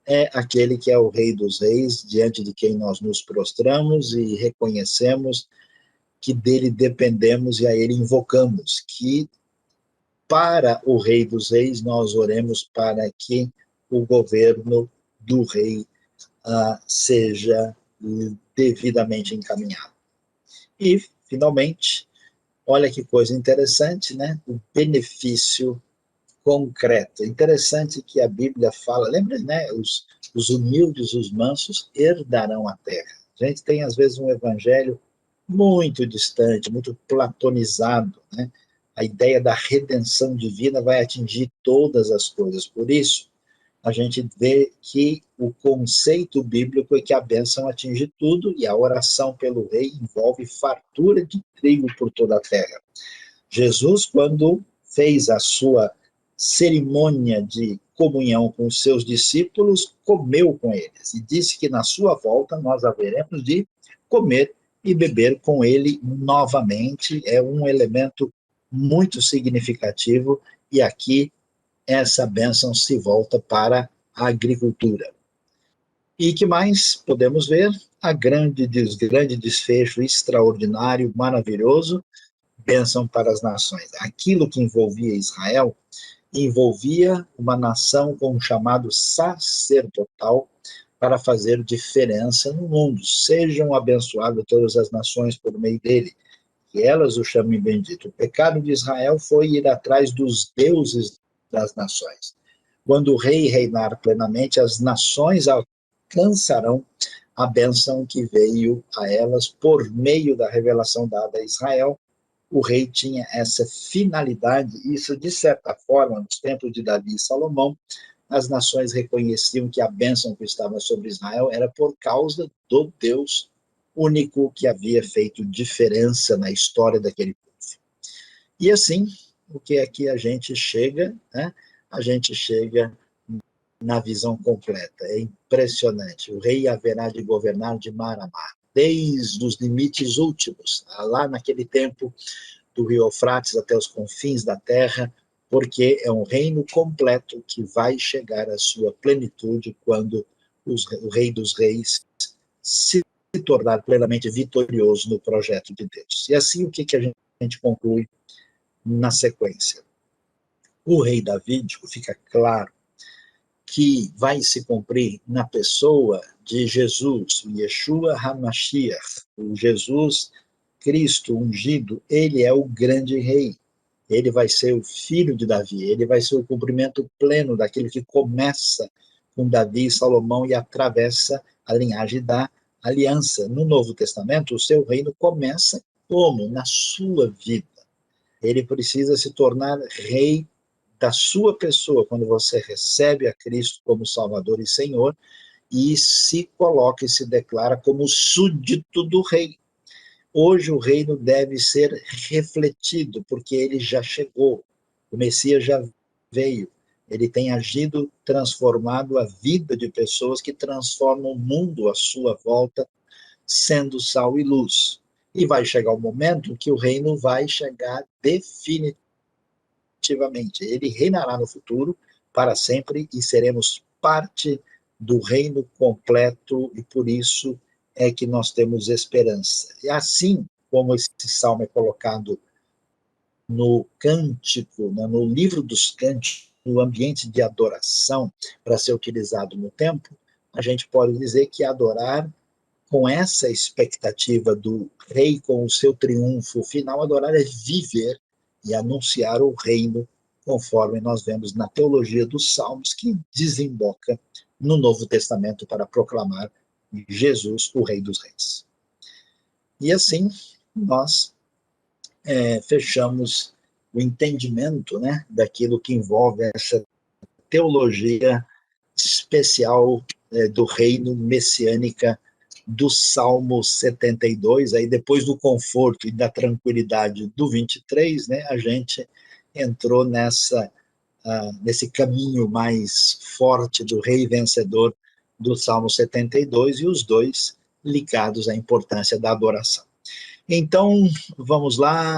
é aquele que é o rei dos reis, diante de quem nós nos prostramos e reconhecemos que dele dependemos e a ele invocamos, que para o rei dos reis nós oremos para que o governo do rei seja devidamente encaminhado. E, finalmente, olha que coisa interessante, né? O benefício concreto. Interessante que a Bíblia fala, lembra, né? Os humildes, os mansos, herdarão a terra. A gente tem, às vezes, um evangelho muito distante, muito platonizado, né? A ideia da redenção divina vai atingir todas as coisas. Por isso, a gente vê que o conceito bíblico é que a bênção atinge tudo, e a oração pelo rei envolve fartura de trigo por toda a terra. Jesus, quando fez a sua cerimônia de comunhão com os seus discípulos, comeu com eles, e disse que na sua volta nós haveremos de comer e beber com ele novamente. É um elemento muito significativo, e aqui essa bênção se volta para a agricultura. E que mais podemos ver? Grande desfecho extraordinário, maravilhoso, bênção para as nações. Aquilo que envolvia Israel, envolvia uma nação com um chamado sacerdotal para fazer diferença no mundo. Sejam abençoadas todas as nações por meio dele, que elas o chamem bendito. O pecado de Israel foi ir atrás dos deuses das nações. Quando o rei reinar plenamente, as nações alcançarão a bênção que veio a elas por meio da revelação dada a Israel. O rei tinha essa finalidade. Isso, de certa forma, nos tempos de Davi e Salomão, as nações reconheciam que a bênção que estava sobre Israel era por causa do Deus único que havia feito diferença na história daquele povo. E assim, o que aqui a gente chega, né? A gente chega na visão completa. É impressionante. O rei haverá de governar de mar a mar, desde os limites últimos, lá naquele tempo do rio Eufrates até os confins da terra, porque é um reino completo que vai chegar à sua plenitude quando o rei dos reis se tornar plenamente vitorioso no projeto de Deus. E assim, o que a gente conclui na sequência? O rei davídico, fica claro que vai se cumprir na pessoa de Jesus, o Yeshua HaMashiach, o Jesus Cristo ungido. Ele é o grande rei. Ele vai ser o filho de Davi, ele vai ser o cumprimento pleno daquilo que começa com Davi e Salomão e atravessa a linhagem da aliança. No Novo Testamento, o seu reino começa como? Na sua vida. Ele precisa se tornar rei da sua pessoa, quando você recebe a Cristo como Salvador e Senhor, e se coloca e se declara como súdito do rei. Hoje o reino deve ser refletido, porque ele já chegou, o Messias já veio, ele tem agido, transformado a vida de pessoas que transformam o mundo à sua volta, sendo sal e luz. E vai chegar o momento que o reino vai chegar definitivamente. Ele reinará no futuro para sempre e seremos parte do reino completo, e por isso é que nós temos esperança. E assim como esse salmo é colocado no cântico, no livro dos cânticos, no ambiente de adoração, para ser utilizado no templo, a gente pode dizer que adorar com essa expectativa do rei, com o seu triunfo final, adorar é viver e anunciar o reino, conforme nós vemos na teologia dos Salmos, que desemboca no Novo Testamento para proclamar Jesus, o Rei dos Reis. E assim, nós fechamos o entendimento, né, daquilo que envolve essa teologia especial do reino messiânica do Salmo 72, aí depois do conforto e da tranquilidade do 23, né, a gente entrou nesse caminho mais forte do rei vencedor do Salmo 72, e os dois ligados à importância da adoração. Então, vamos lá,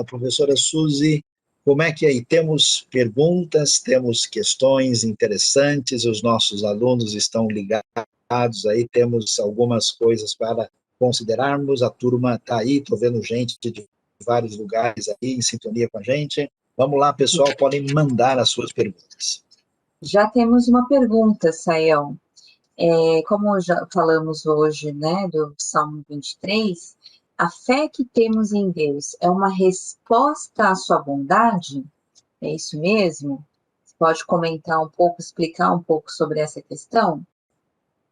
professora Suzy, como é que aí temos perguntas, temos questões interessantes, os nossos alunos estão ligados aí, temos algumas coisas para considerarmos, a turma está aí, estou vendo gente de vários lugares aí em sintonia com a gente. Vamos lá, pessoal, podem mandar as suas perguntas. Já temos uma pergunta, Sayão. Como já falamos hoje, né, do Salmo 23, a fé que temos em Deus é uma resposta à sua bondade? É isso mesmo? Você pode comentar um pouco, explicar um pouco sobre essa questão?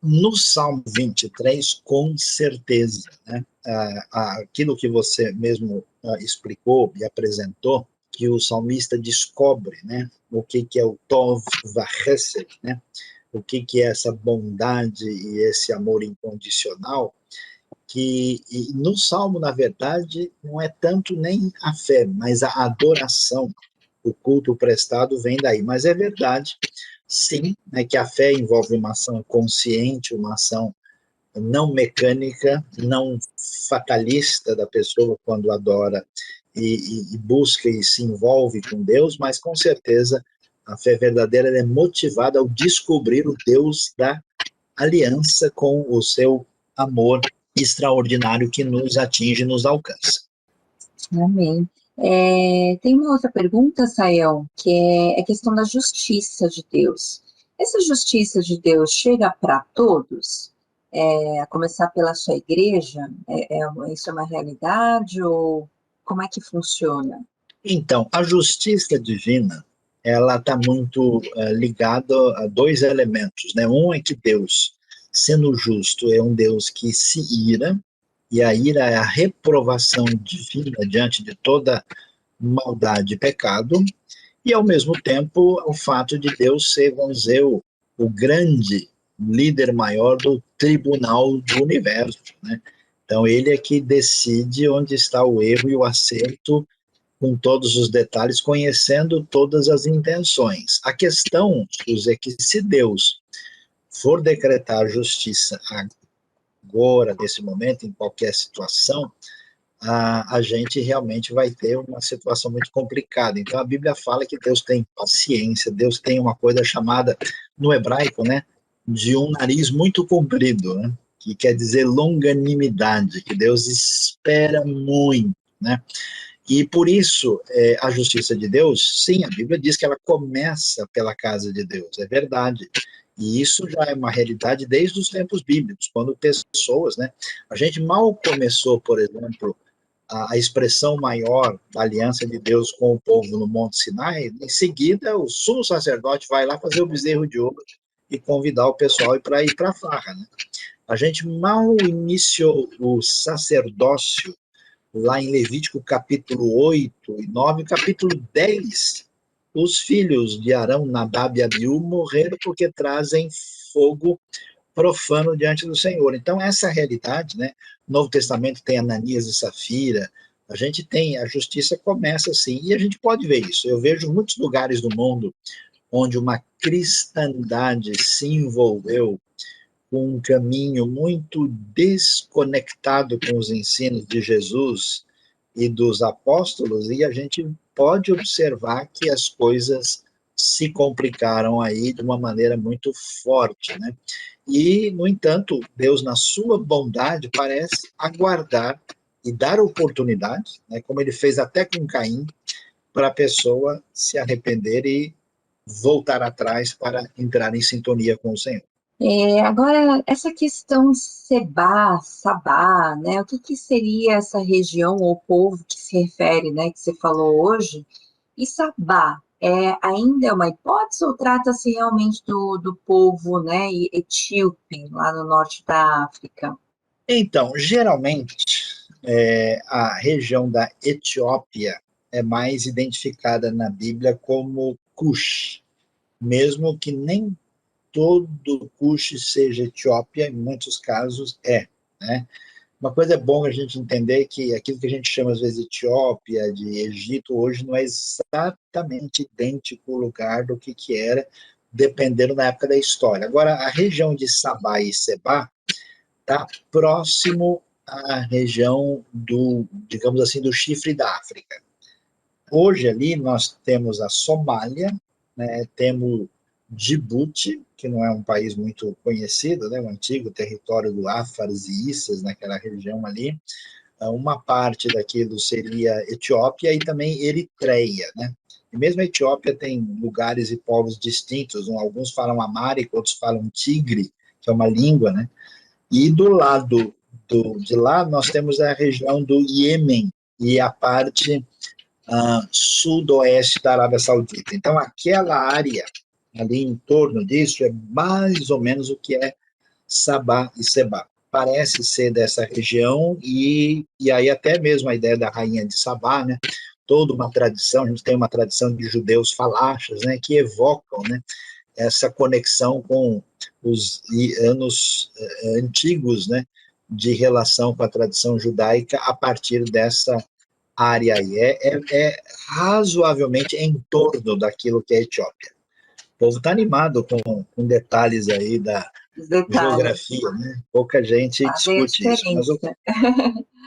No Salmo 23, com certeza, né? Aquilo que você mesmo explicou e apresentou, que o salmista descobre, né, o que é o Tov Vahesed, né, o que é essa bondade e esse amor incondicional, que no Salmo, na verdade, não é tanto nem a fé, mas a adoração, o culto prestado vem daí. Mas é verdade, sim, né, que a fé envolve uma ação consciente, uma ação não mecânica, não fatalista da pessoa quando adora e busca e se envolve com Deus, mas com certeza a fé verdadeira é motivada ao descobrir o Deus da aliança com o seu amor extraordinário que nos atinge e nos alcança. Amém. Tem uma outra pergunta, Sayão, que é a questão da justiça de Deus. Essa justiça de Deus chega para todos? A começar pela sua igreja? Isso é uma realidade ou como é que funciona? Então, a justiça divina, ela está muito ligada a dois elementos, né? Um é que Deus, sendo justo, é um Deus que se ira, e a ira é a reprovação divina diante de toda maldade e pecado, e ao mesmo tempo o fato de Deus ser, vamos dizer, o grande líder maior do tribunal do universo, né? Então ele é que decide onde está o erro e o acerto, com todos os detalhes, conhecendo todas as intenções. A questão, Suzy, é que se Deus for decretar justiça agora, nesse momento, em qualquer situação, a gente realmente vai ter uma situação muito complicada. Então a Bíblia fala que Deus tem paciência, Deus tem uma coisa chamada, no hebraico, né, de um nariz muito comprido, né, que quer dizer longanimidade, que Deus espera muito, né. E por isso, a justiça de Deus, sim, a Bíblia diz que ela começa pela casa de Deus, é verdade. E isso já é uma realidade desde os tempos bíblicos, quando pessoas, né? A gente mal começou, por exemplo, a expressão maior da aliança de Deus com o povo no Monte Sinai, em seguida o sumo sacerdote vai lá fazer o bezerro de ouro e convidar o pessoal para ir para a farra, né? A gente mal iniciou o sacerdócio lá em Levítico capítulo 8 e 9, capítulo 10, os filhos de Arão, Nadab e Abiú morreram porque trazem fogo profano diante do Senhor. Então, essa realidade, né? No Novo Testamento tem Ananias e Safira, a gente tem, a justiça começa assim, e a gente pode ver isso. Eu vejo muitos lugares do mundo onde uma cristandade se envolveu com um caminho muito desconectado com os ensinos de Jesus e dos apóstolos, e a gente pode observar que as coisas se complicaram aí de uma maneira muito forte, né? E, no entanto, Deus, na sua bondade, parece aguardar e dar oportunidade, né, como ele fez até com Caim, para a pessoa se arrepender e voltar atrás para entrar em sintonia com o Senhor. Agora, essa questão de Sebá, Sabá, né? O que que seria essa região ou povo que se refere, né? Que você falou hoje? E Sabá, ainda é uma hipótese ou trata-se realmente do povo, né? Etíope, lá no norte da África? Então, geralmente, a região da Etiópia é mais identificada na Bíblia como Cush, mesmo que nem todo Cush seja Etiópia, em muitos casos né? Uma coisa é bom a gente entender que aquilo que a gente chama às vezes de Etiópia, de Egito, hoje não é exatamente idêntico o lugar do que era, dependendo da época da história. Agora, a região de Sabá e Sebá está próximo à região do, digamos assim, do chifre da África. Hoje ali nós temos a Somália, né, temos Djibouti, que não é um país muito conhecido, né, o antigo território do Áfaras e Issas, naquela região ali. Uma parte daquilo seria Etiópia e também Eritreia, né? E mesmo a Etiópia tem lugares e povos distintos, alguns falam Amárico, outros falam Tigre, que é uma língua, né? E do lado de lá nós temos a região do Iêmen e a parte sudoeste da Arábia Saudita. Então, aquela área ali em torno disso é mais ou menos o que é Sabá e Sebá. Parece ser dessa região, e aí até mesmo a ideia da rainha de Sabá, né? Toda uma tradição, a gente tem uma tradição de judeus falachas, né? Que evocam, né? Essa conexão com os anos antigos, né? De relação com a tradição judaica a partir dessa área aí. É razoavelmente em torno daquilo que é a Etiópia. O povo está animado com detalhes aí da geografia, né? Pouca gente discute isso.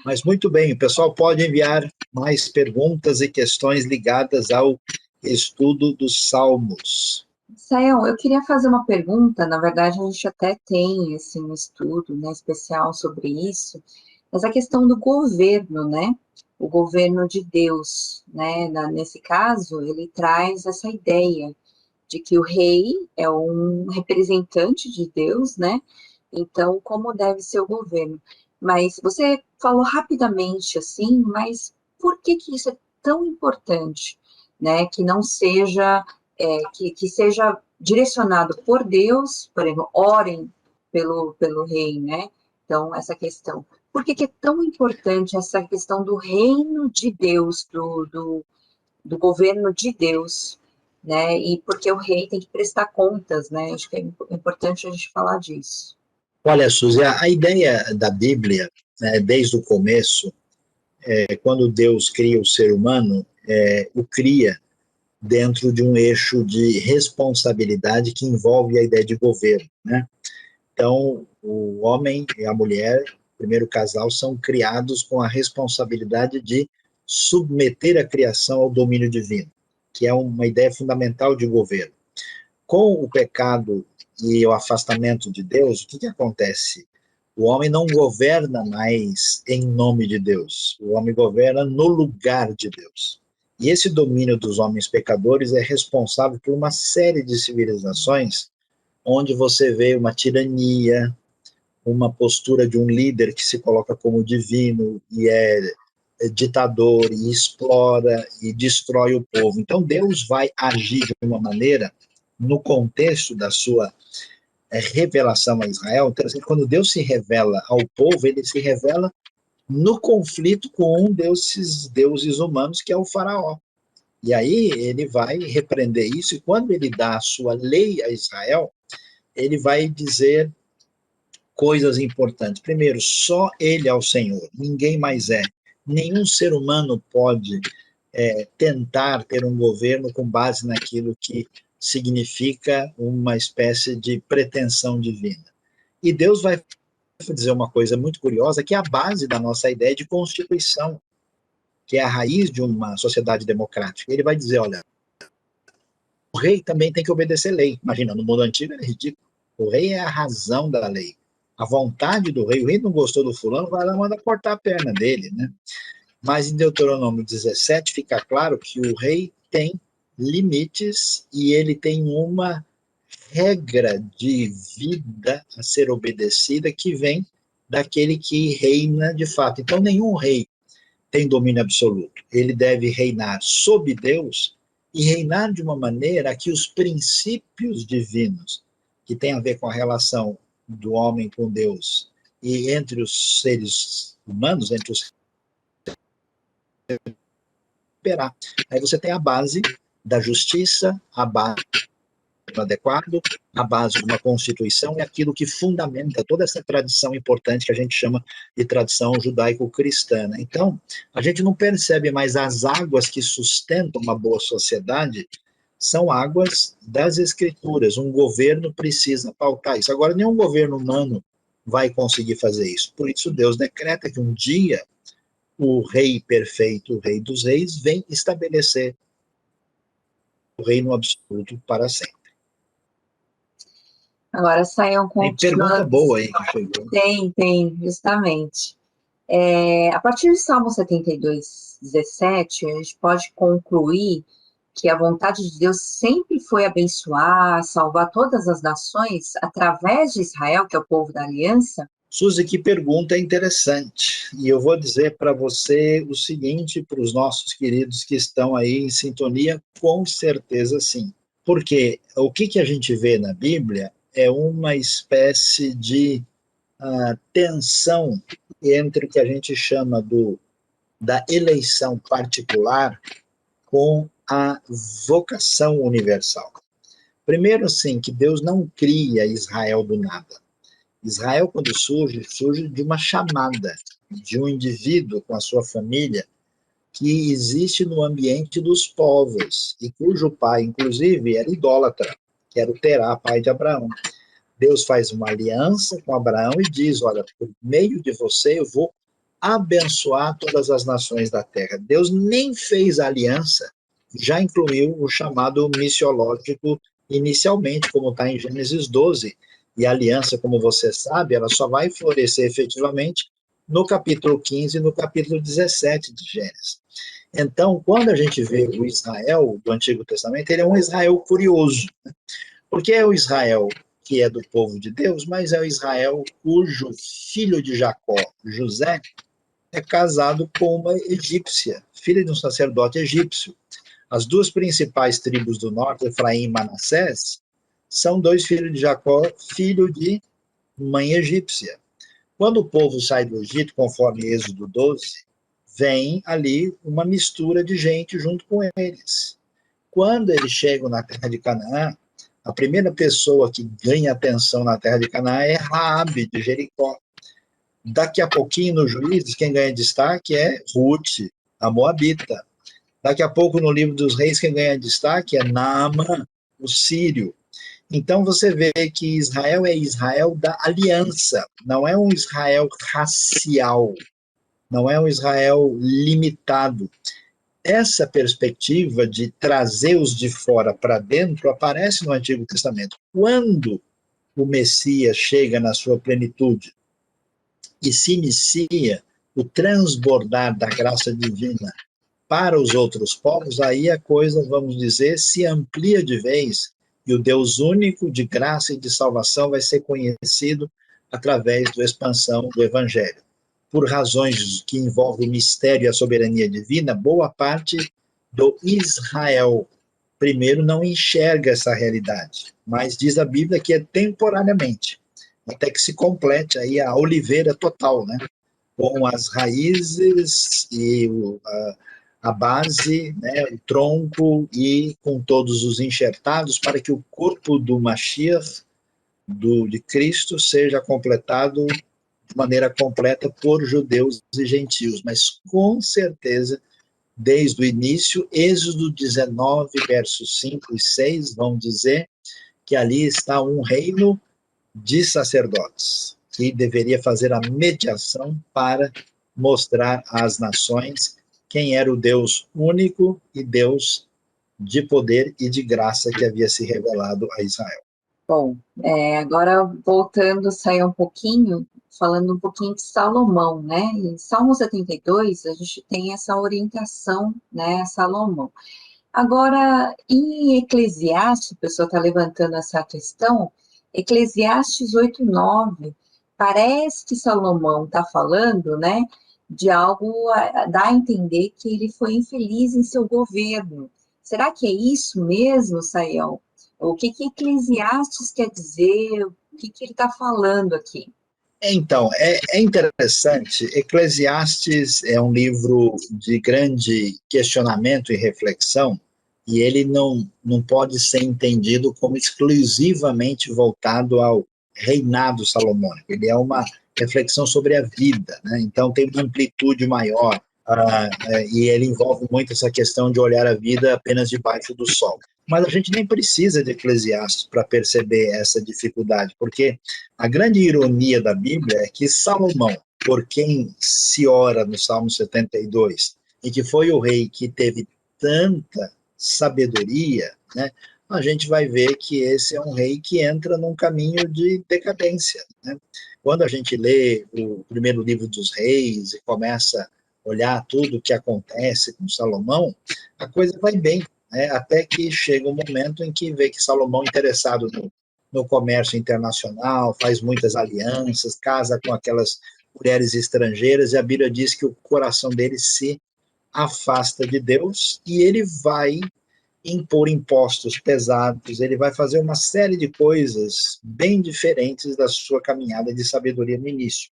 Mas muito bem, o pessoal pode enviar mais perguntas e questões ligadas ao estudo dos Salmos. Sayão, eu queria fazer uma pergunta, na verdade a gente até tem assim, um estudo, né, especial sobre isso, mas a questão do governo, né, o governo de Deus, né, nesse caso ele traz essa ideia de que o rei é um representante de Deus, né, então como deve ser o governo. Mas você falou rapidamente assim, mas por que que isso é tão importante, né, que não seja que seja direcionado por Deus, por exemplo, orem pelo rei, né? Então, essa questão. Por que que é tão importante essa questão do reino de Deus, do governo de Deus, né? E porque o rei tem que prestar contas, né? Acho que é importante a gente falar disso. Olha, Suzy, a ideia da Bíblia, né, desde o começo, quando Deus cria o ser humano, o cria dentro de um eixo de responsabilidade que envolve a ideia de governo, né? Então, o homem e a mulher, o primeiro casal, são criados com a responsabilidade de submeter a criação ao domínio divino, que é uma ideia fundamental de governo. Com o pecado e o afastamento de Deus, o que acontece? O homem não governa mais em nome de Deus, o homem governa no lugar de Deus. E esse domínio dos homens pecadores é responsável por uma série de civilizações onde você vê uma tirania, uma postura de um líder que se coloca como divino e é ditador e explora e destrói o povo. Então Deus vai agir de uma maneira no contexto da sua revelação a Israel. Então, quando Deus se revela ao povo, ele se revela no conflito com deuses humanos, que é o faraó. E aí ele vai repreender isso, e quando ele dá a sua lei a Israel, ele vai dizer coisas importantes. Primeiro, só ele é o Senhor, ninguém mais é. Nenhum ser humano pode tentar ter um governo com base naquilo que significa uma espécie de pretensão divina. E Deus vai dizer uma coisa muito curiosa, que é a base da nossa ideia de constituição, que é a raiz de uma sociedade democrática. Ele vai dizer, olha, o rei também tem que obedecer lei. Imagina, no mundo antigo era ridículo. O rei é a razão da lei. A vontade do rei, o rei não gostou do fulano, vai lá e manda cortar a perna dele, né? Mas em Deuteronômio 17 fica claro que o rei tem limites e ele tem uma regra de vida a ser obedecida que vem daquele que reina de fato. Então, nenhum rei tem domínio absoluto. Ele deve reinar sob Deus e reinar de uma maneira que os princípios divinos, que tem a ver com a relação do homem com Deus e entre os seres humanos, entre os operar. Aí você tem a base da justiça, a base do adequado, a base de uma constituição e aquilo que fundamenta toda essa tradição importante que a gente chama de tradição judaico-cristã. Então, a gente não percebe mais as águas que sustentam uma boa sociedade, são águas das escrituras. Um governo precisa pautar isso. Agora, nenhum governo humano vai conseguir fazer isso. Por isso, Deus decreta que um dia o rei perfeito, o rei dos reis, vem estabelecer o reino absoluto para sempre. Agora saiam continuando. Tem pergunta boa aí que chegou. Tem, justamente. A partir do Salmo 72, 17, a gente pode concluir que a vontade de Deus sempre foi abençoar, salvar todas as nações através de Israel, que é o povo da aliança. Suzy, que pergunta interessante. E eu vou dizer para você o seguinte, para os nossos queridos que estão aí em sintonia, com certeza sim. Porque o que a gente vê na Bíblia é uma espécie de tensão entre o que a gente chama da eleição particular com a vocação universal. Primeiro, assim, que Deus não cria Israel do nada. Israel, quando surge de uma chamada de um indivíduo com a sua família que existe no ambiente dos povos e cujo pai, inclusive, era idólatra, que era o Terá, pai de Abraão. Deus faz uma aliança com Abraão e diz, olha, por meio de você eu vou abençoar todas as nações da terra. Deus nem fez a aliança, já incluiu o chamado missiológico inicialmente, como está em Gênesis 12, e a aliança, como você sabe, ela só vai florescer efetivamente no capítulo 15 e no capítulo 17 de Gênesis. Então, quando a gente vê o Israel do Antigo Testamento, ele é um Israel curioso, porque é o Israel que é do povo de Deus, mas é o Israel cujo filho de Jacó, José, é casado com uma egípcia, filha de um sacerdote egípcio. As duas principais tribos do norte, Efraim e Manassés, são dois filhos de Jacó, filho de mãe egípcia. Quando o povo sai do Egito, conforme Êxodo 12, vem ali uma mistura de gente junto com eles. Quando eles chegam na terra de Canaã, a primeira pessoa que ganha atenção na terra de Canaã é Raabe, de Jericó. Daqui a pouquinho, no Juízes, quem ganha destaque é Ruth, a Moabita. Daqui a pouco, no livro dos Reis, quem ganha destaque é Naamã, o sírio. Então, você vê que Israel é Israel da aliança, não é um Israel racial, não é um Israel limitado. Essa perspectiva de trazer os de fora para dentro aparece no Antigo Testamento. Quando o Messias chega na sua plenitude, e se inicia o transbordar da graça divina para os outros povos, aí a coisa, vamos dizer, se amplia de vez, e o Deus único de graça e de salvação vai ser conhecido através da expansão do Evangelho. Por razões que envolvem o mistério e a soberania divina, boa parte do Israel primeiro não enxerga essa realidade, mas diz a Bíblia que é temporariamente, até que se complete aí a oliveira total, né? Com as raízes e a base, né, o tronco e com todos os enxertados para que o corpo do Mashiach, de Cristo, seja completado de maneira completa por judeus e gentios. Mas com certeza, desde o início, Êxodo 19, versos 5 e 6 vão dizer que ali está um reino de sacerdotes, que deveria fazer a mediação para mostrar às nações quem era o Deus único e Deus de poder e de graça que havia se revelado a Israel. Bom, agora voltando, sair um pouquinho, falando um pouquinho de Salomão, né? Em Salmo 72, a gente tem essa orientação, né, a Salomão. Agora, em Eclesiastes, a pessoa está levantando essa questão, Eclesiastes 8:9, parece que Salomão está falando, né, de algo, dá a entender que ele foi infeliz em seu governo. Será que é isso mesmo, Sayão? O que Eclesiastes quer dizer? O que ele está falando aqui? Então, é interessante. Eclesiastes é um livro de grande questionamento e reflexão, e ele não pode ser entendido como exclusivamente voltado ao reinado salomônico. Ele é uma reflexão sobre a vida, né? Então tem uma amplitude maior, e ele envolve muito essa questão de olhar a vida apenas debaixo do sol. Mas a gente nem precisa de Eclesiastes para perceber essa dificuldade, porque a grande ironia da Bíblia é que Salomão, por quem se ora no Salmo 72, e que foi o rei que teve tanta sabedoria, né, a gente vai ver que esse é um rei que entra num caminho de decadência, né? Quando a gente lê o primeiro livro dos reis e começa a olhar tudo o que acontece com Salomão, a coisa vai bem, né? Até que chega um momento em que vê que Salomão, interessado no comércio internacional, faz muitas alianças, casa com aquelas mulheres estrangeiras, e a Bíblia diz que o coração dele se afasta de Deus e ele vai impor impostos pesados, ele vai fazer uma série de coisas bem diferentes da sua caminhada de sabedoria no início.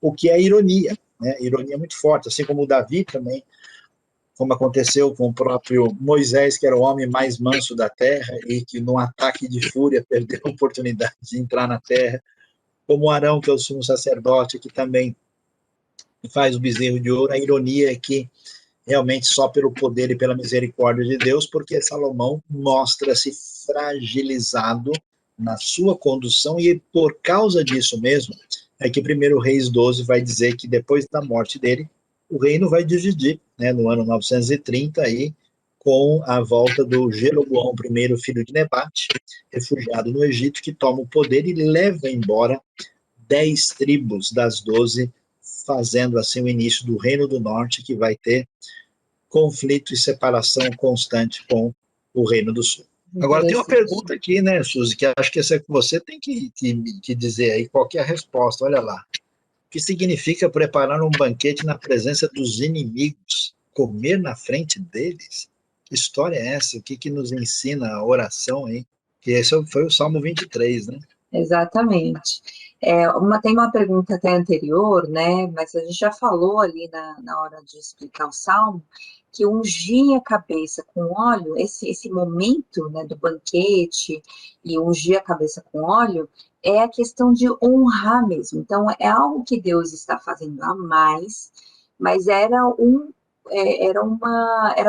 O que é ironia, né? Ironia muito forte, assim como o Davi também, como aconteceu com o próprio Moisés, que era o homem mais manso da terra e que, num ataque de fúria, perdeu a oportunidade de entrar na terra, como Arão, que é o sumo sacerdote, que também faz o bezerro de ouro. A ironia é que realmente só pelo poder e pela misericórdia de Deus, porque Salomão mostra-se fragilizado na sua condução, e por causa disso mesmo, é que 1 Reis 12 vai dizer que depois da morte dele, o reino vai dividir, né, no ano 930, aí, com a volta do Jeroboão I, filho de Nebate, refugiado no Egito, que toma o poder e leva embora 10 tribos das 12, fazendo assim o início do Reino do Norte, que vai ter conflito e separação constante com o Reino do Sul. Agora tem uma pergunta aqui, né, Suzy, que acho que essa você tem que dizer aí qual que é a resposta. Olha lá. O que significa preparar um banquete na presença dos inimigos? Comer na frente deles? Que história é essa? O que nos ensina a oração aí? Que esse foi o Salmo 23, né? Exatamente. Tem uma pergunta até anterior, né? Mas a gente já falou ali na hora de explicar o Salmo, que ungir a cabeça com óleo, esse momento, né, do banquete e ungir a cabeça com óleo, é a questão de honrar mesmo. Então, é algo que Deus está fazendo a mais, mas era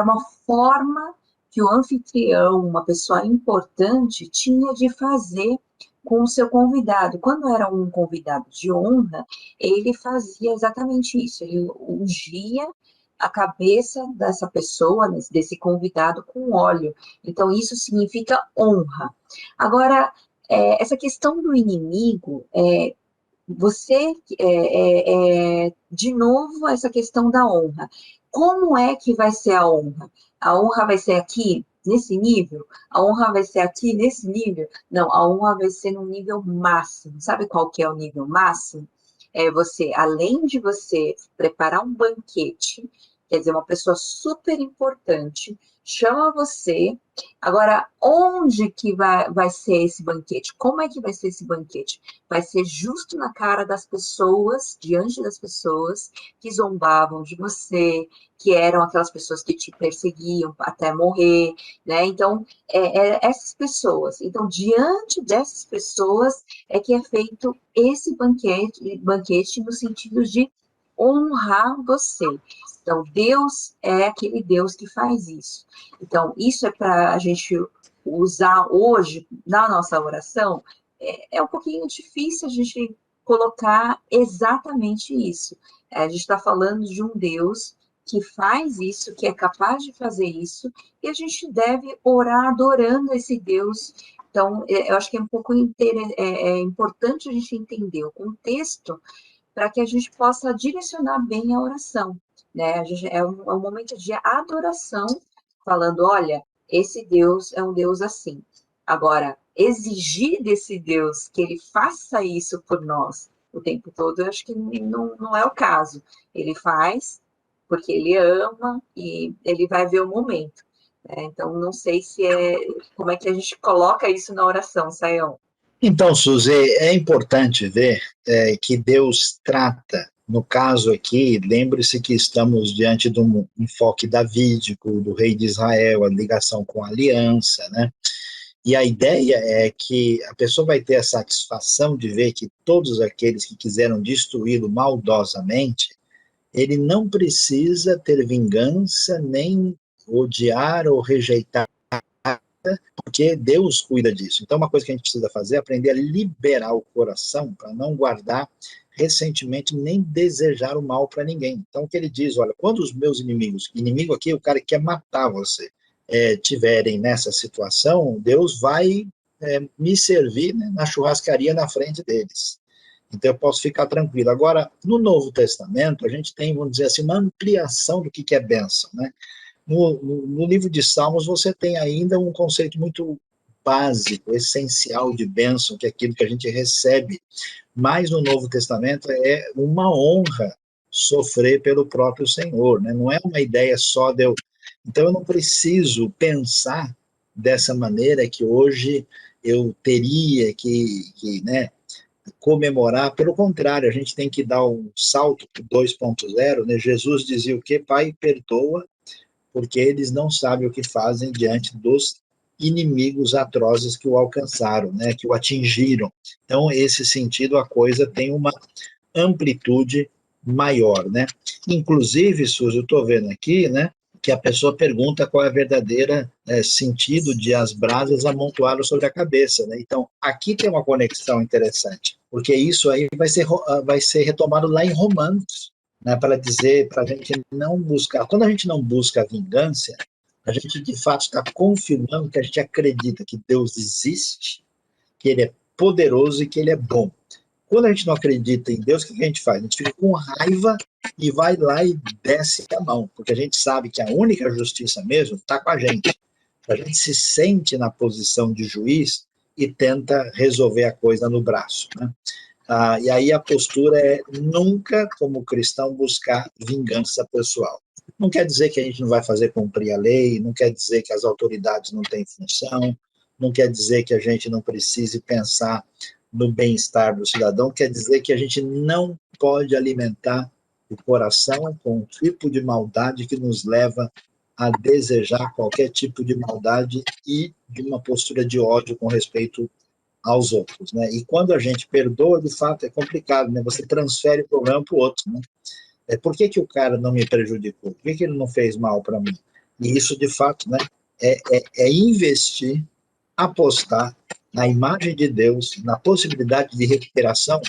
uma forma que o anfitrião, uma pessoa importante, tinha de fazer com o seu convidado. Quando era um convidado de honra, ele fazia exatamente isso, ele ungia a cabeça dessa pessoa, desse convidado, com óleo. Então, isso significa honra. Agora, essa questão do inimigo, você, de novo, essa questão da honra. Como é que vai ser a honra? A honra vai ser aqui, nesse nível? A honra vai ser aqui, nesse nível? Não, a honra vai ser no nível máximo. Sabe qual que é o nível máximo? É você, além de você preparar um banquete, quer dizer, uma pessoa super importante, chama você. Agora, onde que vai ser esse banquete? Como é que vai ser esse banquete? Vai ser justo na cara das pessoas, diante das pessoas que zombavam de você, que eram aquelas pessoas que te perseguiam até morrer, né? Então, essas pessoas. Então, diante dessas pessoas é que é feito esse banquete no sentido de honrar você. Então, Deus é aquele Deus que faz isso. Então, isso é para a gente usar hoje na nossa oração. É um pouquinho difícil a gente colocar exatamente isso. A gente está falando de um Deus que faz isso, que é capaz de fazer isso, e a gente deve orar adorando esse Deus. Então, eu acho que é um pouco importante a gente entender o contexto para que a gente possa direcionar bem a oração, né? É um momento de adoração, falando, olha, esse Deus é um Deus assim. Agora, exigir desse Deus que ele faça isso por nós o tempo todo, eu acho que não é o caso. Ele faz porque ele ama e ele vai ver o momento. Né? Então, não sei como é que a gente coloca isso na oração, Sayão. Então, Suzy, é importante ver que Deus trata, no caso aqui, lembre-se que estamos diante de um enfoque davídico, do rei de Israel, a ligação com a aliança, né? E a ideia é que a pessoa vai ter a satisfação de ver que todos aqueles que quiseram destruí-lo maldosamente, ele não precisa ter vingança, nem odiar ou rejeitar, porque Deus cuida disso. Então, uma coisa que a gente precisa fazer é aprender a liberar o coração para não guardar ressentimento nem desejar o mal para ninguém. Então, o que ele diz, olha, quando os meus inimigos, inimigo aqui é o cara que quer matar você, tiverem nessa situação, Deus vai me servir, né, na churrascaria na frente deles. Então, eu posso ficar tranquilo. Agora, no Novo Testamento, a gente tem, vamos dizer assim, uma ampliação do que é bênção, né? No livro de Salmos, você tem ainda um conceito muito básico, essencial de bênção, que é aquilo que a gente recebe. Mas no Novo Testamento é uma honra sofrer pelo próprio Senhor, né? Não é uma ideia só de eu. Então, eu não preciso pensar dessa maneira que hoje eu teria né, comemorar. Pelo contrário, a gente tem que dar um salto para 2.0, né? Jesus dizia o quê? Pai, perdoa, porque eles não sabem o que fazem diante dos inimigos atrozes que o alcançaram, né, que o atingiram. Então, esse sentido, a coisa tem uma amplitude maior, né? Inclusive, Suzy, eu estou vendo aqui, né, que a pessoa pergunta qual é o verdadeiro sentido de as brasas amontoaram sobre a cabeça, né? Então, aqui tem uma conexão interessante, porque isso aí vai ser retomado lá em Romanos, né, para dizer, para a gente não buscar. Quando a gente não busca a vingança, a gente de fato está confirmando que a gente acredita que Deus existe, que Ele é poderoso e que Ele é bom. Quando a gente não acredita em Deus, o que a gente faz? A gente fica com raiva e vai lá e desce a mão, porque a gente sabe que a única justiça mesmo está com a gente. A gente se sente na posição de juiz e tenta resolver a coisa no braço, né? E aí a postura é nunca, como cristão, buscar vingança pessoal. Não quer dizer que a gente não vai fazer cumprir a lei, não quer dizer que as autoridades não têm função, não quer dizer que a gente não precise pensar no bem-estar do cidadão, quer dizer que a gente não pode alimentar o coração com um tipo de maldade que nos leva a desejar qualquer tipo de maldade e de uma postura de ódio com respeito aos outros, né? E quando a gente perdoa, de fato, é complicado, né? Você transfere o problema para o outro, né? Por que o cara não me prejudicou? Por que ele não fez mal para mim? E isso, de fato, né, é investir, apostar na imagem de Deus, na possibilidade de recuperação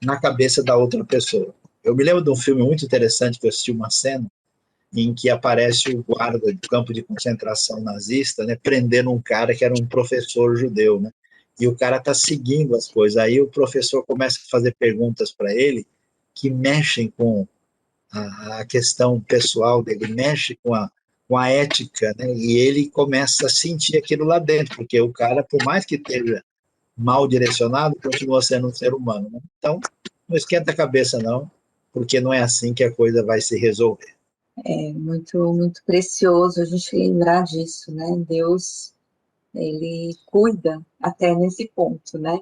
na cabeça da outra pessoa. Eu me lembro de um filme muito interessante que eu assisti uma cena em que aparece o guarda do campo de concentração nazista, né, prendendo um cara que era um professor judeu, né? e o cara está seguindo as coisas. Aí o professor começa a fazer perguntas para ele que mexem com a questão pessoal dele, mexe com a ética, né? E ele começa a sentir aquilo lá dentro, porque o cara, por mais que esteja mal direcionado, continua sendo um ser humano, né? Então, não esquenta a cabeça, não, porque não é assim que a coisa vai se resolver. É muito, muito precioso a gente lembrar disso, né? Deus, ele cuida até nesse ponto, né?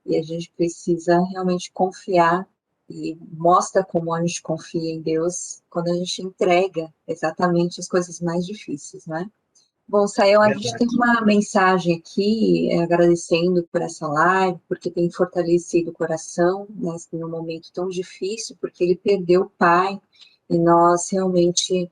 E a gente precisa realmente confiar e mostra como a gente confia em Deus quando a gente entrega exatamente as coisas mais difíceis, né? Bom, Sayão, a gente Verdade. tem uma mensagem aqui agradecendo por essa live, porque tem fortalecido o coração nesse momento tão difícil, porque ele perdeu o pai, e nós realmente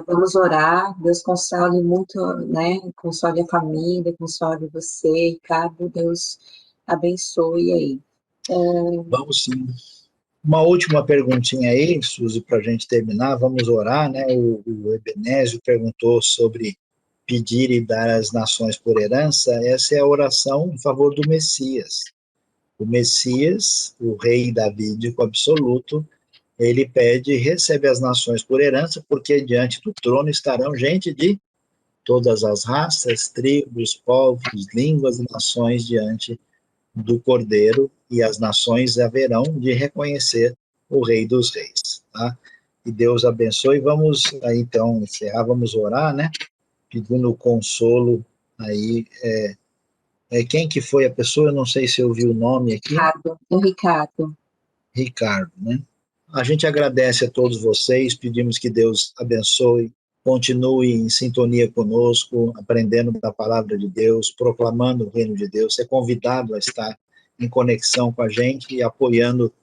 vamos orar, Deus console muito, né, console a família, console você, Ricardo, Deus abençoe aí. Vamos sim. Uma última perguntinha aí, Suzy, para a gente terminar, vamos orar, né? O Ebenésio perguntou sobre pedir e dar às nações por herança. Essa é a oração em favor do Messias. O Messias, o rei davídico absoluto, ele pede e recebe as nações por herança, porque diante do trono estarão gente de todas as raças, tribos, povos, línguas e nações diante do Cordeiro, e as nações haverão de reconhecer o Rei dos Reis. Tá? E Deus abençoe. Vamos aí, então encerrar, vamos orar, né? Pedindo consolo aí. Quem que foi a pessoa? Eu não sei se eu vi o nome aqui. Ricardo, o Ricardo. Ricardo, né? A gente agradece a todos vocês, pedimos que Deus abençoe, continue em sintonia conosco, aprendendo da palavra de Deus, proclamando o reino de Deus, ser convidado a estar em conexão com a gente e apoiando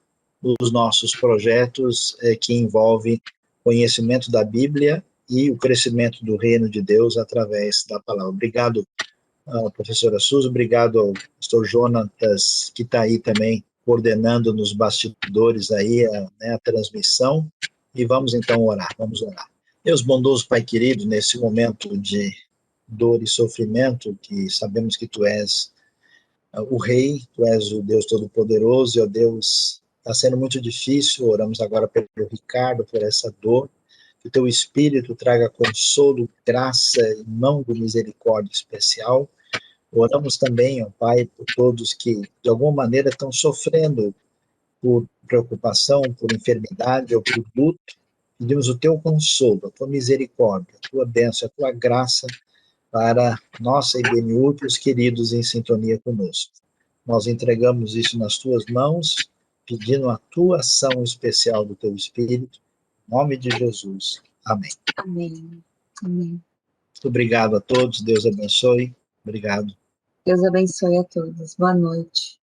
os nossos projetos que envolvem conhecimento da Bíblia e o crescimento do reino de Deus através da palavra. Obrigado, professora Suzy, obrigado ao pastor Jonatas, que está aí também coordenando nos bastidores aí a transmissão, e vamos então orar, vamos orar. Deus bondoso, Pai querido, nesse momento de dor e sofrimento, que sabemos que Tu és o Rei, Tu és o Deus Todo-Poderoso, e, ó Deus, está sendo muito difícil, oramos agora pelo Ricardo, por essa dor, que o Teu Espírito traga consolo, graça e mão de misericórdia especial. Oramos também, ó Pai, por todos que, de alguma maneira, estão sofrendo por preocupação, por enfermidade ou por luto. Pedimos o Teu consolo, a Tua misericórdia, a Tua bênção, a Tua graça para nossa IBNU e para os queridos em sintonia conosco. Nós entregamos isso nas Tuas mãos, pedindo a Tua ação especial do Teu Espírito. Em nome de Jesus. Amém. Amém. Amém. Muito obrigado a todos, Deus abençoe. Obrigado. Deus abençoe a todos. Boa noite.